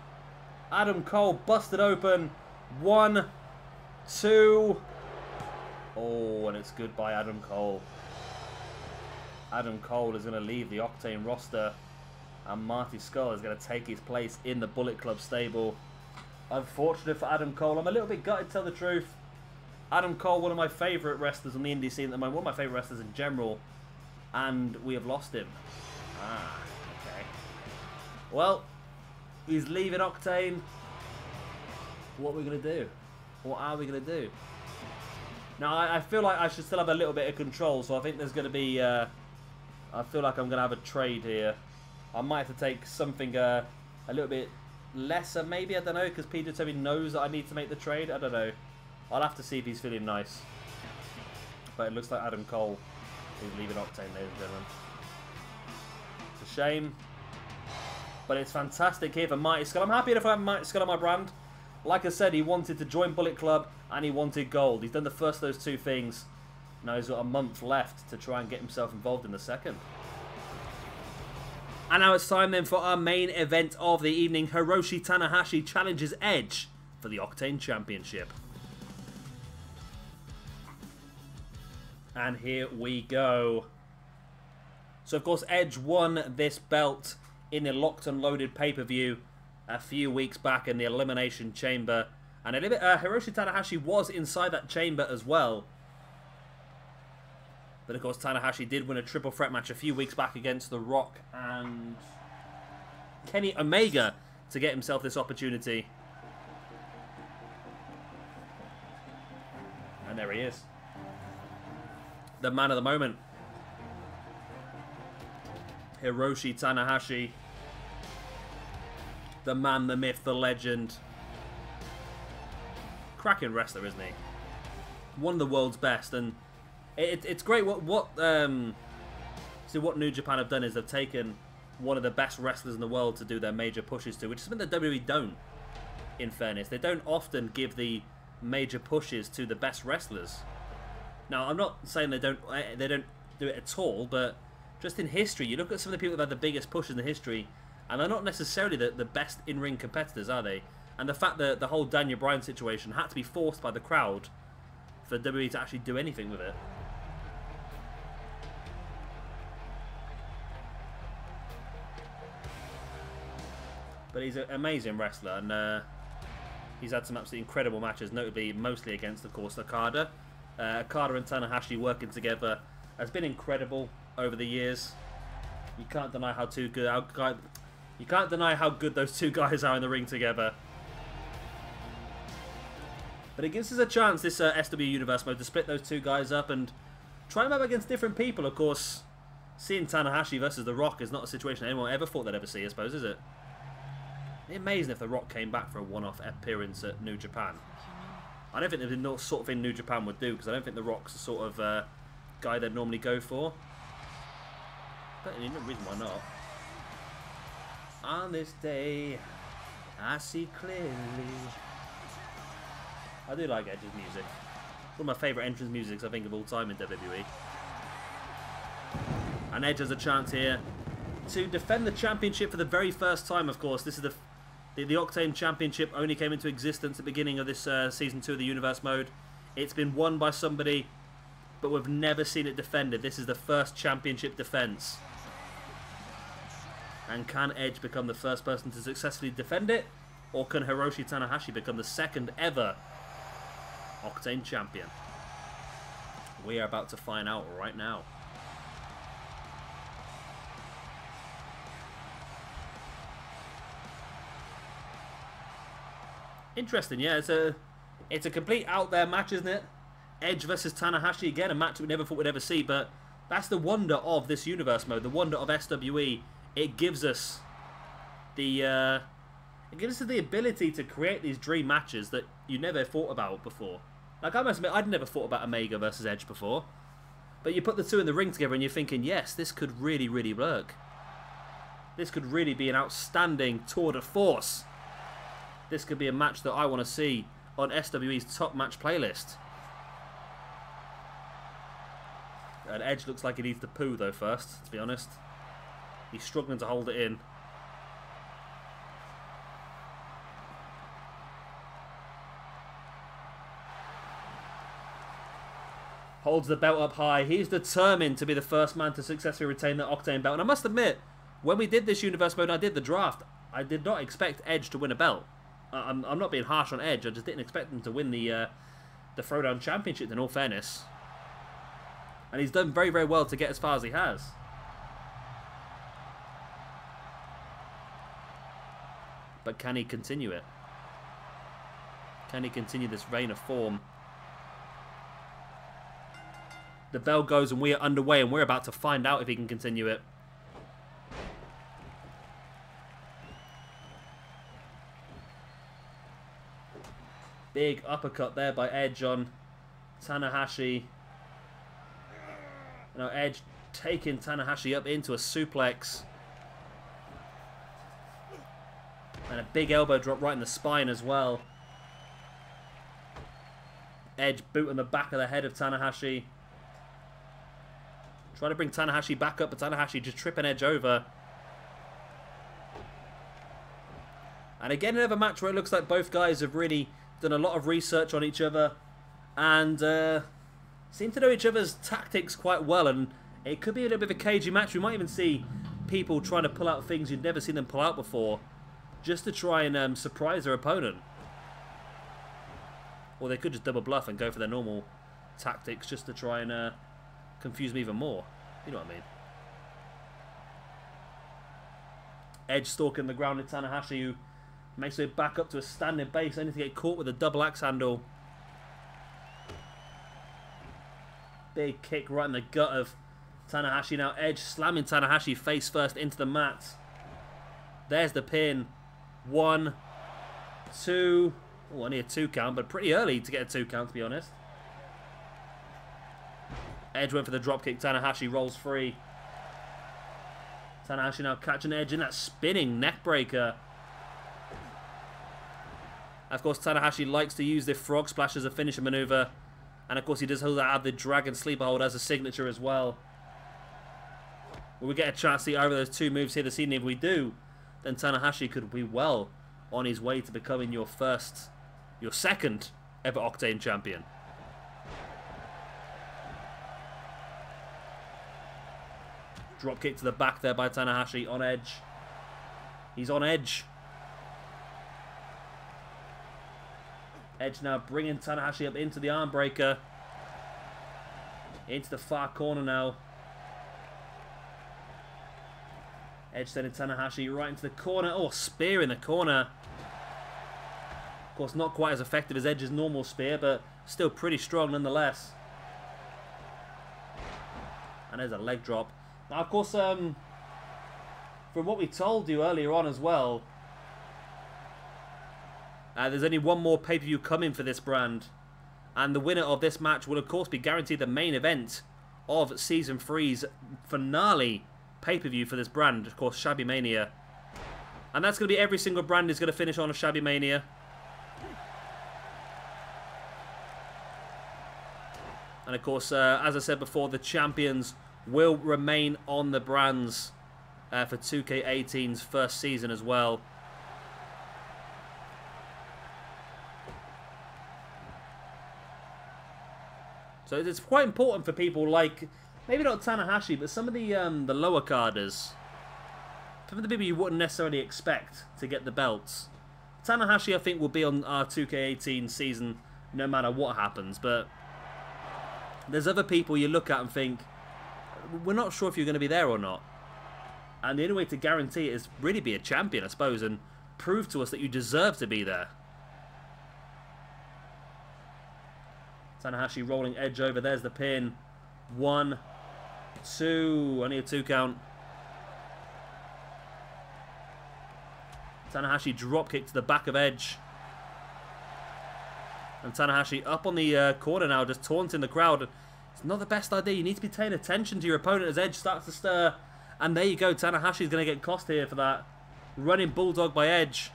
Adam Cole busted open. 1, 2. Oh, and it's goodbye, Adam Cole. Adam Cole is going to leave the Octane roster, and Marty Scurll is going to take his place in the Bullet Club stable. Unfortunate for Adam Cole. I'm a little bit gutted, to tell the truth. Adam Cole, one of my favourite wrestlers on the indie scene at the moment, one of my favourite wrestlers in general, and we have lost him. Ah, okay. Well, he's leaving Octane. What are we going to do? What are we going to do? Now, I feel like I should still have a little bit of control, so I think there's going to be... I feel like I'm going to have a trade here. I might have to take something a little bit lesser, maybe, I don't know, because Peter Toby knows that I need to make the trade. I don't know. I'll have to see if he's feeling nice. But it looks like Adam Cole is leaving Octane, ladies and gentlemen. It's a shame. But it's fantastic here for Marty Scurll. I'm happy if I have Marty Scurll on my brand. Like I said, he wanted to join Bullet Club and he wanted gold. He's done the first of those 2 things. Now he's got a month left to try and get himself involved in the second. And now it's time then for our main event of the evening. Hiroshi Tanahashi challenges Edge for the Octane Championship. And here we go. So of course Edge won this belt in the Locked and Loaded pay-per-view a few weeks back in the Elimination Chamber. And Hiroshi Tanahashi was inside that chamber as well. But of course Tanahashi did win a triple threat match a few weeks back against The Rock and Kenny Omega to get himself this opportunity. And there he is. The man of the moment. Hiroshi Tanahashi. The man, the myth, the legend. Cracking wrestler, isn't he? One of the world's best, and it's great what New Japan have done is they've taken one of the best wrestlers in the world to do their major pushes to, which is something that WWE don't, in fairness. They don't often give the major pushes to the best wrestlers. Now, I'm not saying they don't do it at all, but just in history, you look at some of the people that have had the biggest pushes in the history, and they're not necessarily the best in-ring competitors, are they? And the fact that the whole Daniel Bryan situation had to be forced by the crowd for WWE to actually do anything with it. But he's an amazing wrestler, and he's had some absolutely incredible matches, notably mostly against, of course, Okada. Okada and Tanahashi working together has been incredible over the years. You can't deny how you can't deny how good those two guys are in the ring together. But it gives us a chance, this SW Universe mode, to split those two guys up and try them up against different people. Of course, seeing Tanahashi versus The Rock is not a situation anyone ever thought they'd ever see, I suppose, is it? It'd be amazing if The Rock came back for a one-off appearance at New Japan. I don't think the sort of thing New Japan would do, because I don't think The Rock's the sort of guy they'd normally go for. But there's no reason why not. On this day, I see clearly. I do like Edge's music. One of my favourite entrance musics, I think, of all time in WWE. And Edge has a chance here to defend the championship for the very first time, of course. This is the Octane Championship only came into existence at the beginning of this Season 2 of the Universe mode. It's been won by somebody, but we've never seen it defended. This is the first championship defense. And can Edge become the first person to successfully defend it? Or can Hiroshi Tanahashi become the second ever Octane Champion? We are about to find out right now. Interesting, yeah. It's a complete out there match, isn't it? Edge versus Tanahashi again, a match we never thought we'd ever see, but that's the wonder of this universe mode, the wonder of SWE. It gives us the ability to create these dream matches that you never thought about before. Like, I must admit, I'd never thought about Omega versus Edge before. But you put the two in the ring together and you're thinking, yes, this could really, really work. This could really be an outstanding tour de force. This could be a match that I want to see on SWE's top match playlist. And Edge looks like he needs to poo, though, first, to be honest. He's struggling to hold it in. Holds the belt up high. He's determined to be the first man to successfully retain the Octane belt. And I must admit, when we did this Universe mode and I did the draft, I did not expect Edge to win a belt. I'm not being harsh on Edge. I just didn't expect him to win the Throwdown Championship, in all fairness. And he's done very, very well to get as far as he has. But can he continue it? Can he continue this reign of form? The bell goes and we are underway, and we're about to find out if he can continue it. Big uppercut there by Edge on Tanahashi. Now Edge taking Tanahashi up into a suplex. And a big elbow drop right in the spine as well. Edge boot on the back of the head of Tanahashi. Trying to bring Tanahashi back up, but Tanahashi just tripping Edge over. And again, another match where it looks like both guys have really done a lot of research on each other. And seem to know each other's tactics quite well. And it could be a little bit of a cagey match. We might even see people trying to pull out things you'd never seen them pull out before, just to try and surprise their opponent. Or they could just double bluff and go for their normal tactics just to try and confuse me even more. You know what I mean? Edge stalking the ground with Tanahashi, who makes it back up to a standing base, only to get caught with a double axe handle. Big kick right in the gut of Tanahashi. Now Edge slamming Tanahashi face first into the mat. There's the pin. 1, 2. Oh, only a 2 count, but pretty early to get a 2 count, to be honest. Edge went for the dropkick. Tanahashi rolls free. Tanahashi now catching Edge in that spinning neckbreaker. Of course, Tanahashi likes to use the frog splash as a finisher maneuver. And of course, he does hold that out the dragon sleeper hold as a signature as well. Will we get a chance to see over those two moves here this evening? If we do, then Tanahashi could be well on his way to becoming your second ever Octane champion. Drop kick to the back there by Tanahashi on Edge. He's on Edge. Edge now bringing Tanahashi up into the arm breaker. Into the far corner now. Edge sending Tanahashi right into the corner. Oh, spear in the corner. Of course, not quite as effective as Edge's normal spear, but still pretty strong nonetheless. And there's a leg drop. Now, of course, from what we told you earlier on as well, there's only one more pay-per-view coming for this brand. And the winner of this match will, of course, be guaranteed the main event of Season 3's finale pay-per-view for this brand. Of course, Shabby Mania. And that's going to be every single brand is going to finish on a Shabby Mania. And, of course, as I said before, the champions will remain on the brands for 2K18's first season as well. So it's quite important for people like, maybe not Tanahashi, but some of the lower carders. Some of the people you wouldn't necessarily expect to get the belts. Tanahashi, I think, will be on our 2K18 season no matter what happens, but there's other people you look at and think, we're not sure if you're going to be there or not. And the only way to guarantee it is really be a champion, I suppose, and prove to us that you deserve to be there. Tanahashi rolling Edge over. There's the pin. 1, 2. Only a 2 count. Tanahashi drop kick to the back of Edge. And Tanahashi up on the corner now, just taunting the crowd. It's not the best idea. You need to be paying attention to your opponent as Edge starts to stir. And there you go. Tanahashi's going to get cost here for that. Running bulldog by Edge.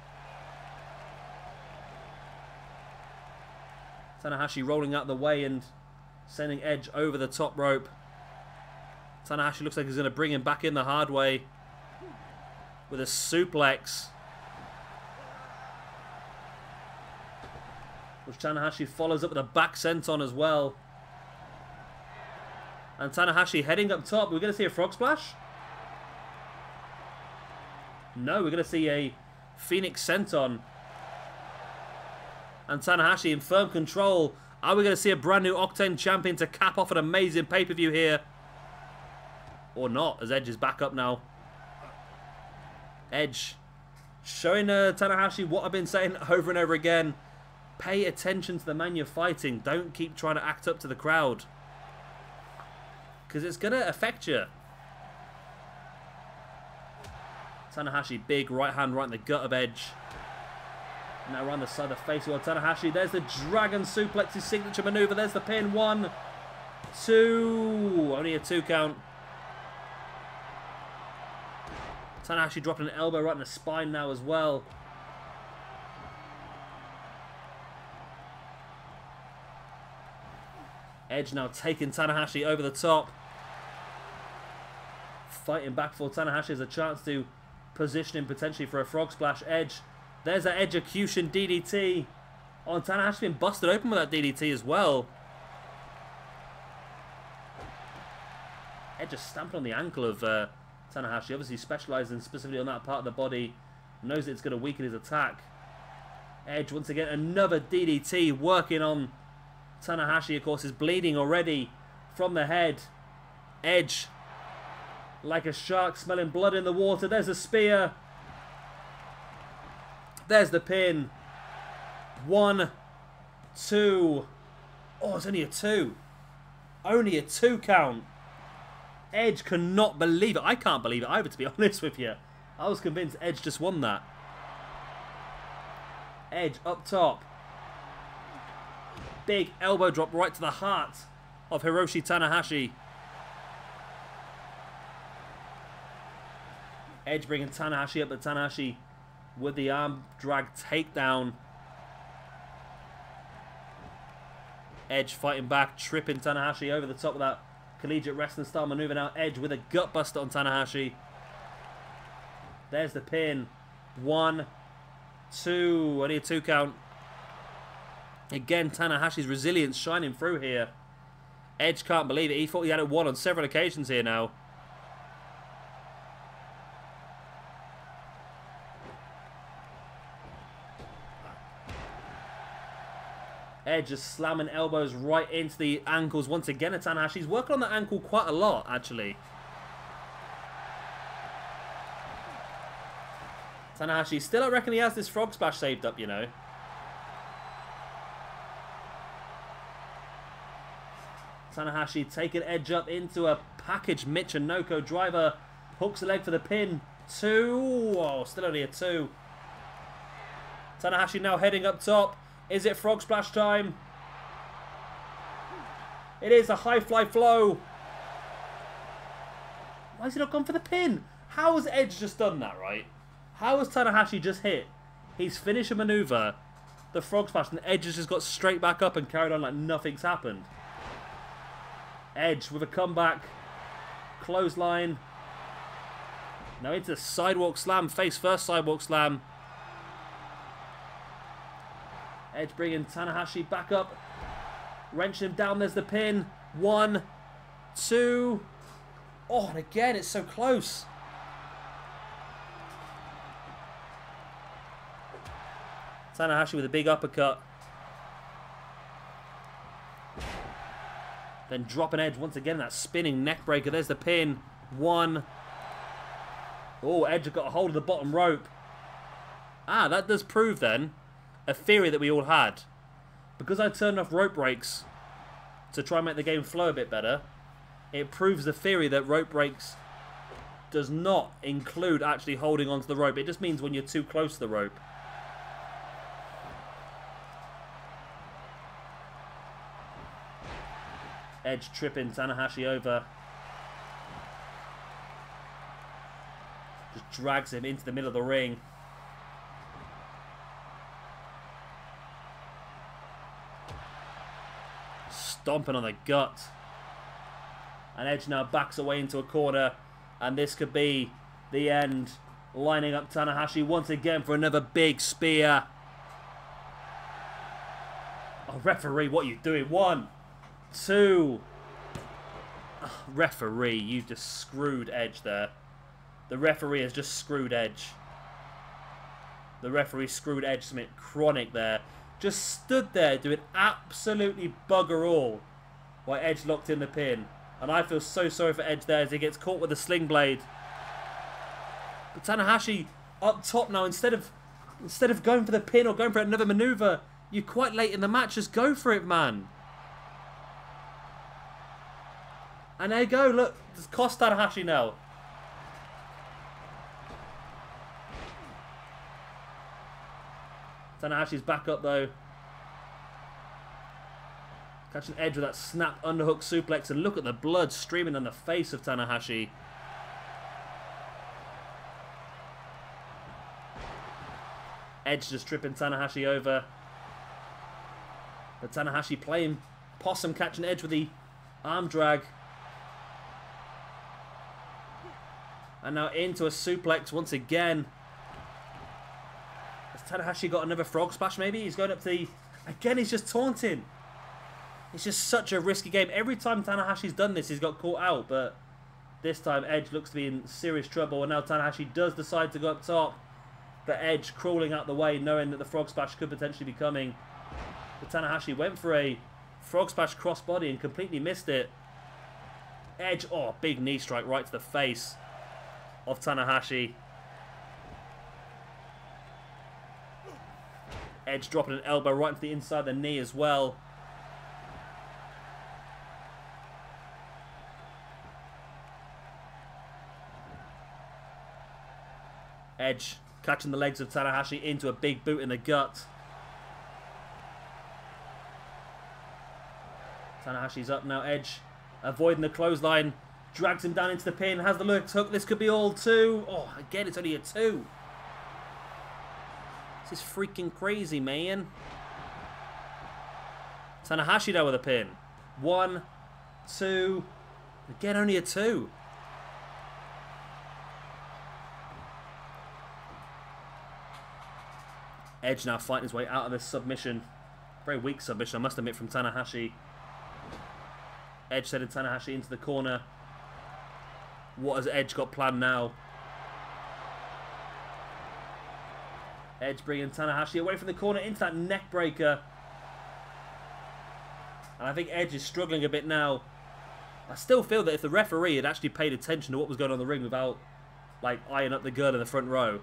Tanahashi rolling out the way and sending Edge over the top rope. Tanahashi looks like he's going to bring him back in the hard way with a suplex, which Tanahashi follows up with a back senton as well. And Tanahashi heading up top. We're going to see a frog splash? No, we're going to see a Phoenix senton. And Tanahashi in firm control. Are we going to see a brand new Octane champion to cap off an amazing pay-per-view here? Or not, as Edge is back up now. Edge showing Tanahashi what I've been saying over and over again. Pay attention to the man you're fighting. Don't keep trying to act up to the crowd, because it's going to affect you. Tanahashi, big right hand right in the gut of Edge. Now around the side of the face of Tanahashi. There's the dragon suplex, his signature maneuver. There's the pin. 1, 2. Only a 2 count. Tanahashi dropping an elbow right in the spine now as well. Edge now taking Tanahashi over the top. Fighting back for Tanahashi has a chance to position him potentially for a frog splash. Edge. There's that execution DDT. Oh, Tanahashi been busted open with that DDT as well. Edge just stamping on the ankle of Tanahashi. Obviously specialising specifically on that part of the body. Knows that it's going to weaken his attack. Edge once again, another DDT working on Tanahashi. Of course, is bleeding already from the head. Edge, like a shark smelling blood in the water. There's a spear. There's the pin. 1, 2. Oh, it's only a 2. Only a 2 count. Edge cannot believe it. I can't believe it either, to be honest with you. I was convinced Edge just won that. Edge up top. Big elbow drop right to the heart of Hiroshi Tanahashi. Edge bringing Tanahashi up, but Tanahashi with the arm drag takedown. Edge fighting back, tripping Tanahashi over the top of that collegiate wrestling style maneuver. Now Edge with a gut buster on Tanahashi. There's the pin. 1, 2. I need a 2 count. Again, Tanahashi's resilience shining through here. Edge can't believe it. He thought he had it won on several occasions here now. Edge just slamming elbows right into the ankles once again at Tanahashi. He's working on the ankle quite a lot, actually. Tanahashi still, I reckon he has this frog splash saved up, you know. Tanahashi taking Edge up into a package Michinoku driver. Hooks the leg for the pin. 2. Oh, still only a 2. Tanahashi now heading up top. Is it frog splash time? It is a high fly flow. Why has he not gone for the pin? How has Edge just done that, right? How has Tanahashi just hit his finisher maneuver, the frog splash, and Edge has just got straight back up and carried on like nothing's happened? Edge with a comeback. Clothesline. Now into the sidewalk slam. Face first sidewalk slam. Edge bringing Tanahashi back up. Wrenching him down. There's the pin. 1, 2. Oh, and again, it's so close. Tanahashi with a big uppercut. Then dropping Edge once again. That spinning neck breaker. There's the pin. 1. Oh, Edge got a hold of the bottom rope. Ah, that does prove then a theory that we all had. Because I turned off rope breaks to try and make the game flow a bit better, it proves the theory that rope breaks does not include actually holding onto the rope. It just means when you're too close to the rope. Edge tripping Tanahashi over. Just drags him into the middle of the ring. Stomping on the gut. And Edge now backs away into a corner. And this could be the end. Lining up Tanahashi once again for another big spear. Oh, referee, what are you doing? 1, 2. Oh, referee, you just screwed Edge there. The referee has just screwed Edge. The referee screwed Edge something chronic there. Just stood there doing absolutely bugger all while Edge locked in the pin. And I feel so sorry for Edge there as he gets caught with a sling blade. But Tanahashi up top now, instead of going for the pin or going for another maneuver, you're quite late in the match. Just go for it, man. And there you go, look, it's cost Tanahashi now. Tanahashi's back up though. Catching Edge with that snap underhook suplex, and look at the blood streaming on the face of Tanahashi. Edge just tripping Tanahashi over. But Tanahashi playing possum, catching Edge with the arm drag. And now into a suplex once again. Has Tanahashi got another frog splash maybe? He's going up to the... Again, he's just taunting. It's just such a risky game. Every time Tanahashi's done this, he's got caught out. But this time, Edge looks to be in serious trouble. And now Tanahashi does decide to go up top. But Edge crawling out the way, knowing that the frog splash could potentially be coming. But Tanahashi went for a frog splash crossbody and completely missed it. Edge, oh, big knee strike right to the face of Tanahashi. Edge dropping an elbow right into the inside of the knee as well. Edge catching the legs of Tanahashi into a big boot in the gut. Tanahashi's up now. Edge avoiding the clothesline, Drags him down into the pin. Has the left hook. This could be all 2. Oh, again, it's only a 2. This is freaking crazy, man. Tanahashi there with a pin. 1, 2. Again, only a 2. Edge now fighting his way out of this submission. Very weak submission, I must admit, from Tanahashi. Edge sending Tanahashi into the corner. What has Edge got planned now? Edge bringing Tanahashi away from the corner into that neck breaker. And I think Edge is struggling a bit now. I still feel that if the referee had actually paid attention to what was going on in the ring without, like, eyeing up the girl in the front row,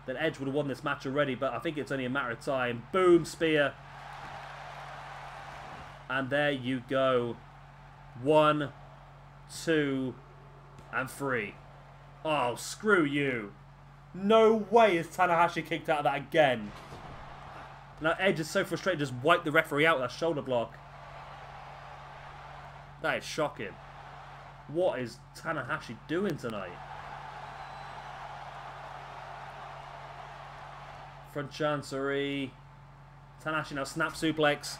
then Edge would have won this match already, but I think it's only a matter of time. Boom, spear. And there you go. 1, 2, and 3. Oh, screw you. No way is Tanahashi kicked out of that again. Now Edge is so frustrated, just wiped the referee out with that shoulder block. That is shocking. What is Tanahashi doing tonight? Front chancery. Tanahashi now snap suplex.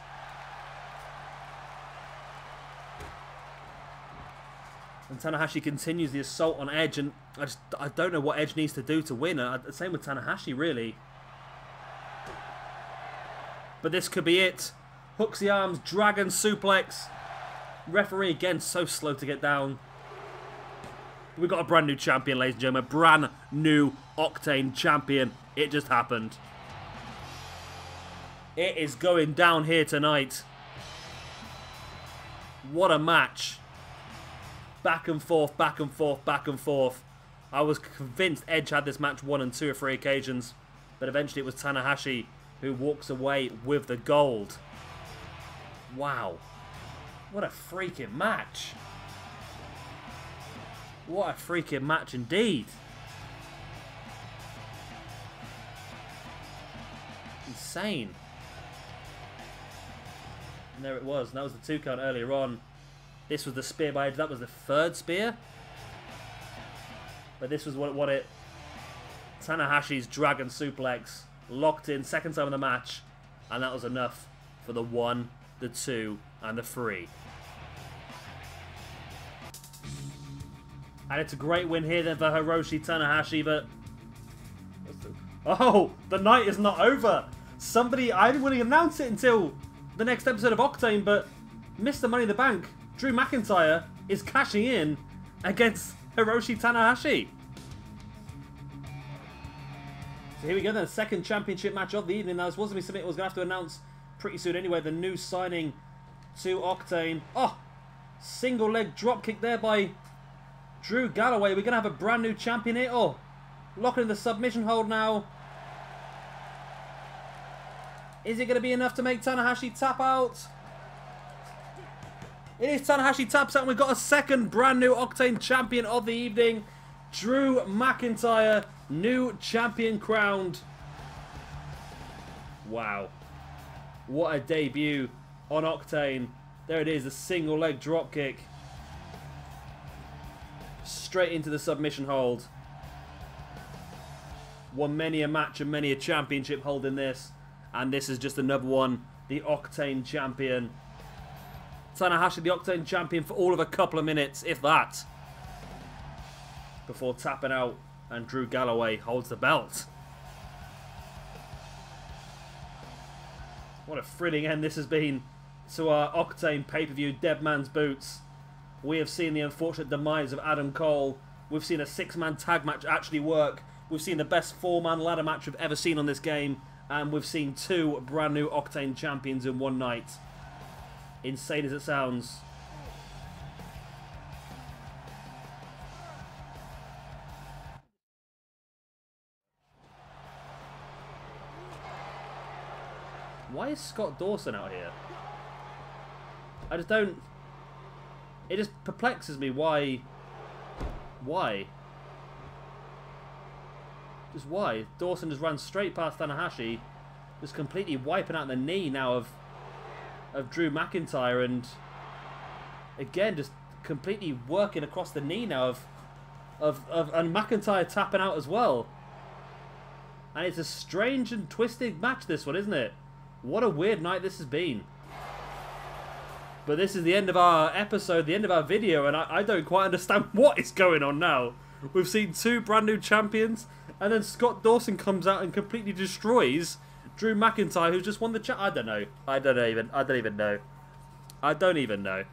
And Tanahashi continues the assault on Edge, and I don't know what Edge needs to do to win. Same with Tanahashi, really. But this could be it. Hooks the arms, dragon suplex. Referee again so slow to get down. We've got a brand new champion, ladies and gentlemen. Brand new Octane champion. It just happened. It is going down here tonight. What a match. Back and forth, back and forth, back and forth. I was convinced Edge had this match won on 2 or 3 occasions. But eventually it was Tanahashi who walks away with the gold. Wow. What a freaking match. What a freaking match indeed. Insane. And there it was. And that was the 2 count earlier on. This was the spear by Edge. That was the 3rd spear. But this was what it... Tanahashi's dragon suplex. Locked in. 2nd time in the match. And that was enough for the 1, the 2, and the 3. And it's a great win here then for Hiroshi Tanahashi, but... Oh! The night is not over! Somebody... I didn't want to announce it until the next episode of Octane, but Mr. Money in the Bank, Drew McIntyre, is cashing in against Hiroshi Tanahashi. So here we go then, 2nd championship match of the evening. Now this wasn't something I was going to have to announce pretty soon anyway, the new signing to Octane. Oh! Single leg dropkick there by Drew Galloway. We're going to have a brand new champion here. Oh, locking in the submission hold now. Is it going to be enough to make Tanahashi tap out? It is. Tanahashi taps out, and we've got a 2nd brand new Octane champion of the evening. Drew McIntyre, new champion crowned. Wow. What a debut on Octane. There it is, a single leg dropkick. Straight into the submission hold. Won many a match and many a championship holding this. And this is just another one. The Octane champion. Tanahashi, the Octane champion, for all of a couple of minutes, if that. Before tapping out, and Drew Galloway holds the belt. What a thrilling end this has been to our Octane pay-per-view, Dead Man's Boots. We have seen the unfortunate demise of Adam Cole. We've seen a 6-man tag match actually work. We've seen the best 4-man ladder match we've ever seen on this game. And we've seen 2 brand new Octane champions in one night. Insane as it sounds. Why is Scott Dawson out here? I just don't... It just perplexes me why... Why? Just why? Dawson just ran straight past Tanahashi, just completely wiping out the knee now of Drew McIntyre, and again, just completely working across the knee now and McIntyre tapping out as well. And it's a strange and twisted match, this one, isn't it? What a weird night this has been. But this is the end of our episode, the end of our video, and I don't quite understand what is going on now. We've seen 2 brand new champions, and then Scott Dawson comes out and completely destroys Drew McIntyre, who's just won the I don't know. I don't even know.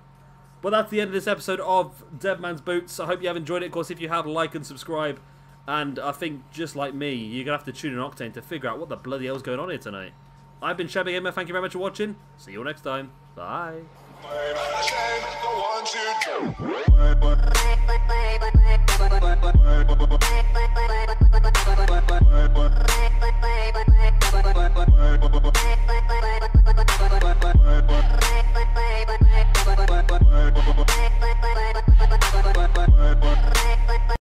But that's the end of this episode of Deadman's Boots. I hope you have enjoyed it. Of course, if you have, like and subscribe. And I think, just like me, you're going to have to tune in Octane to figure out what the bloody hell's going on here tonight. I've been Shabby Gamer. Thank you very much for watching. See you all next time. Bye.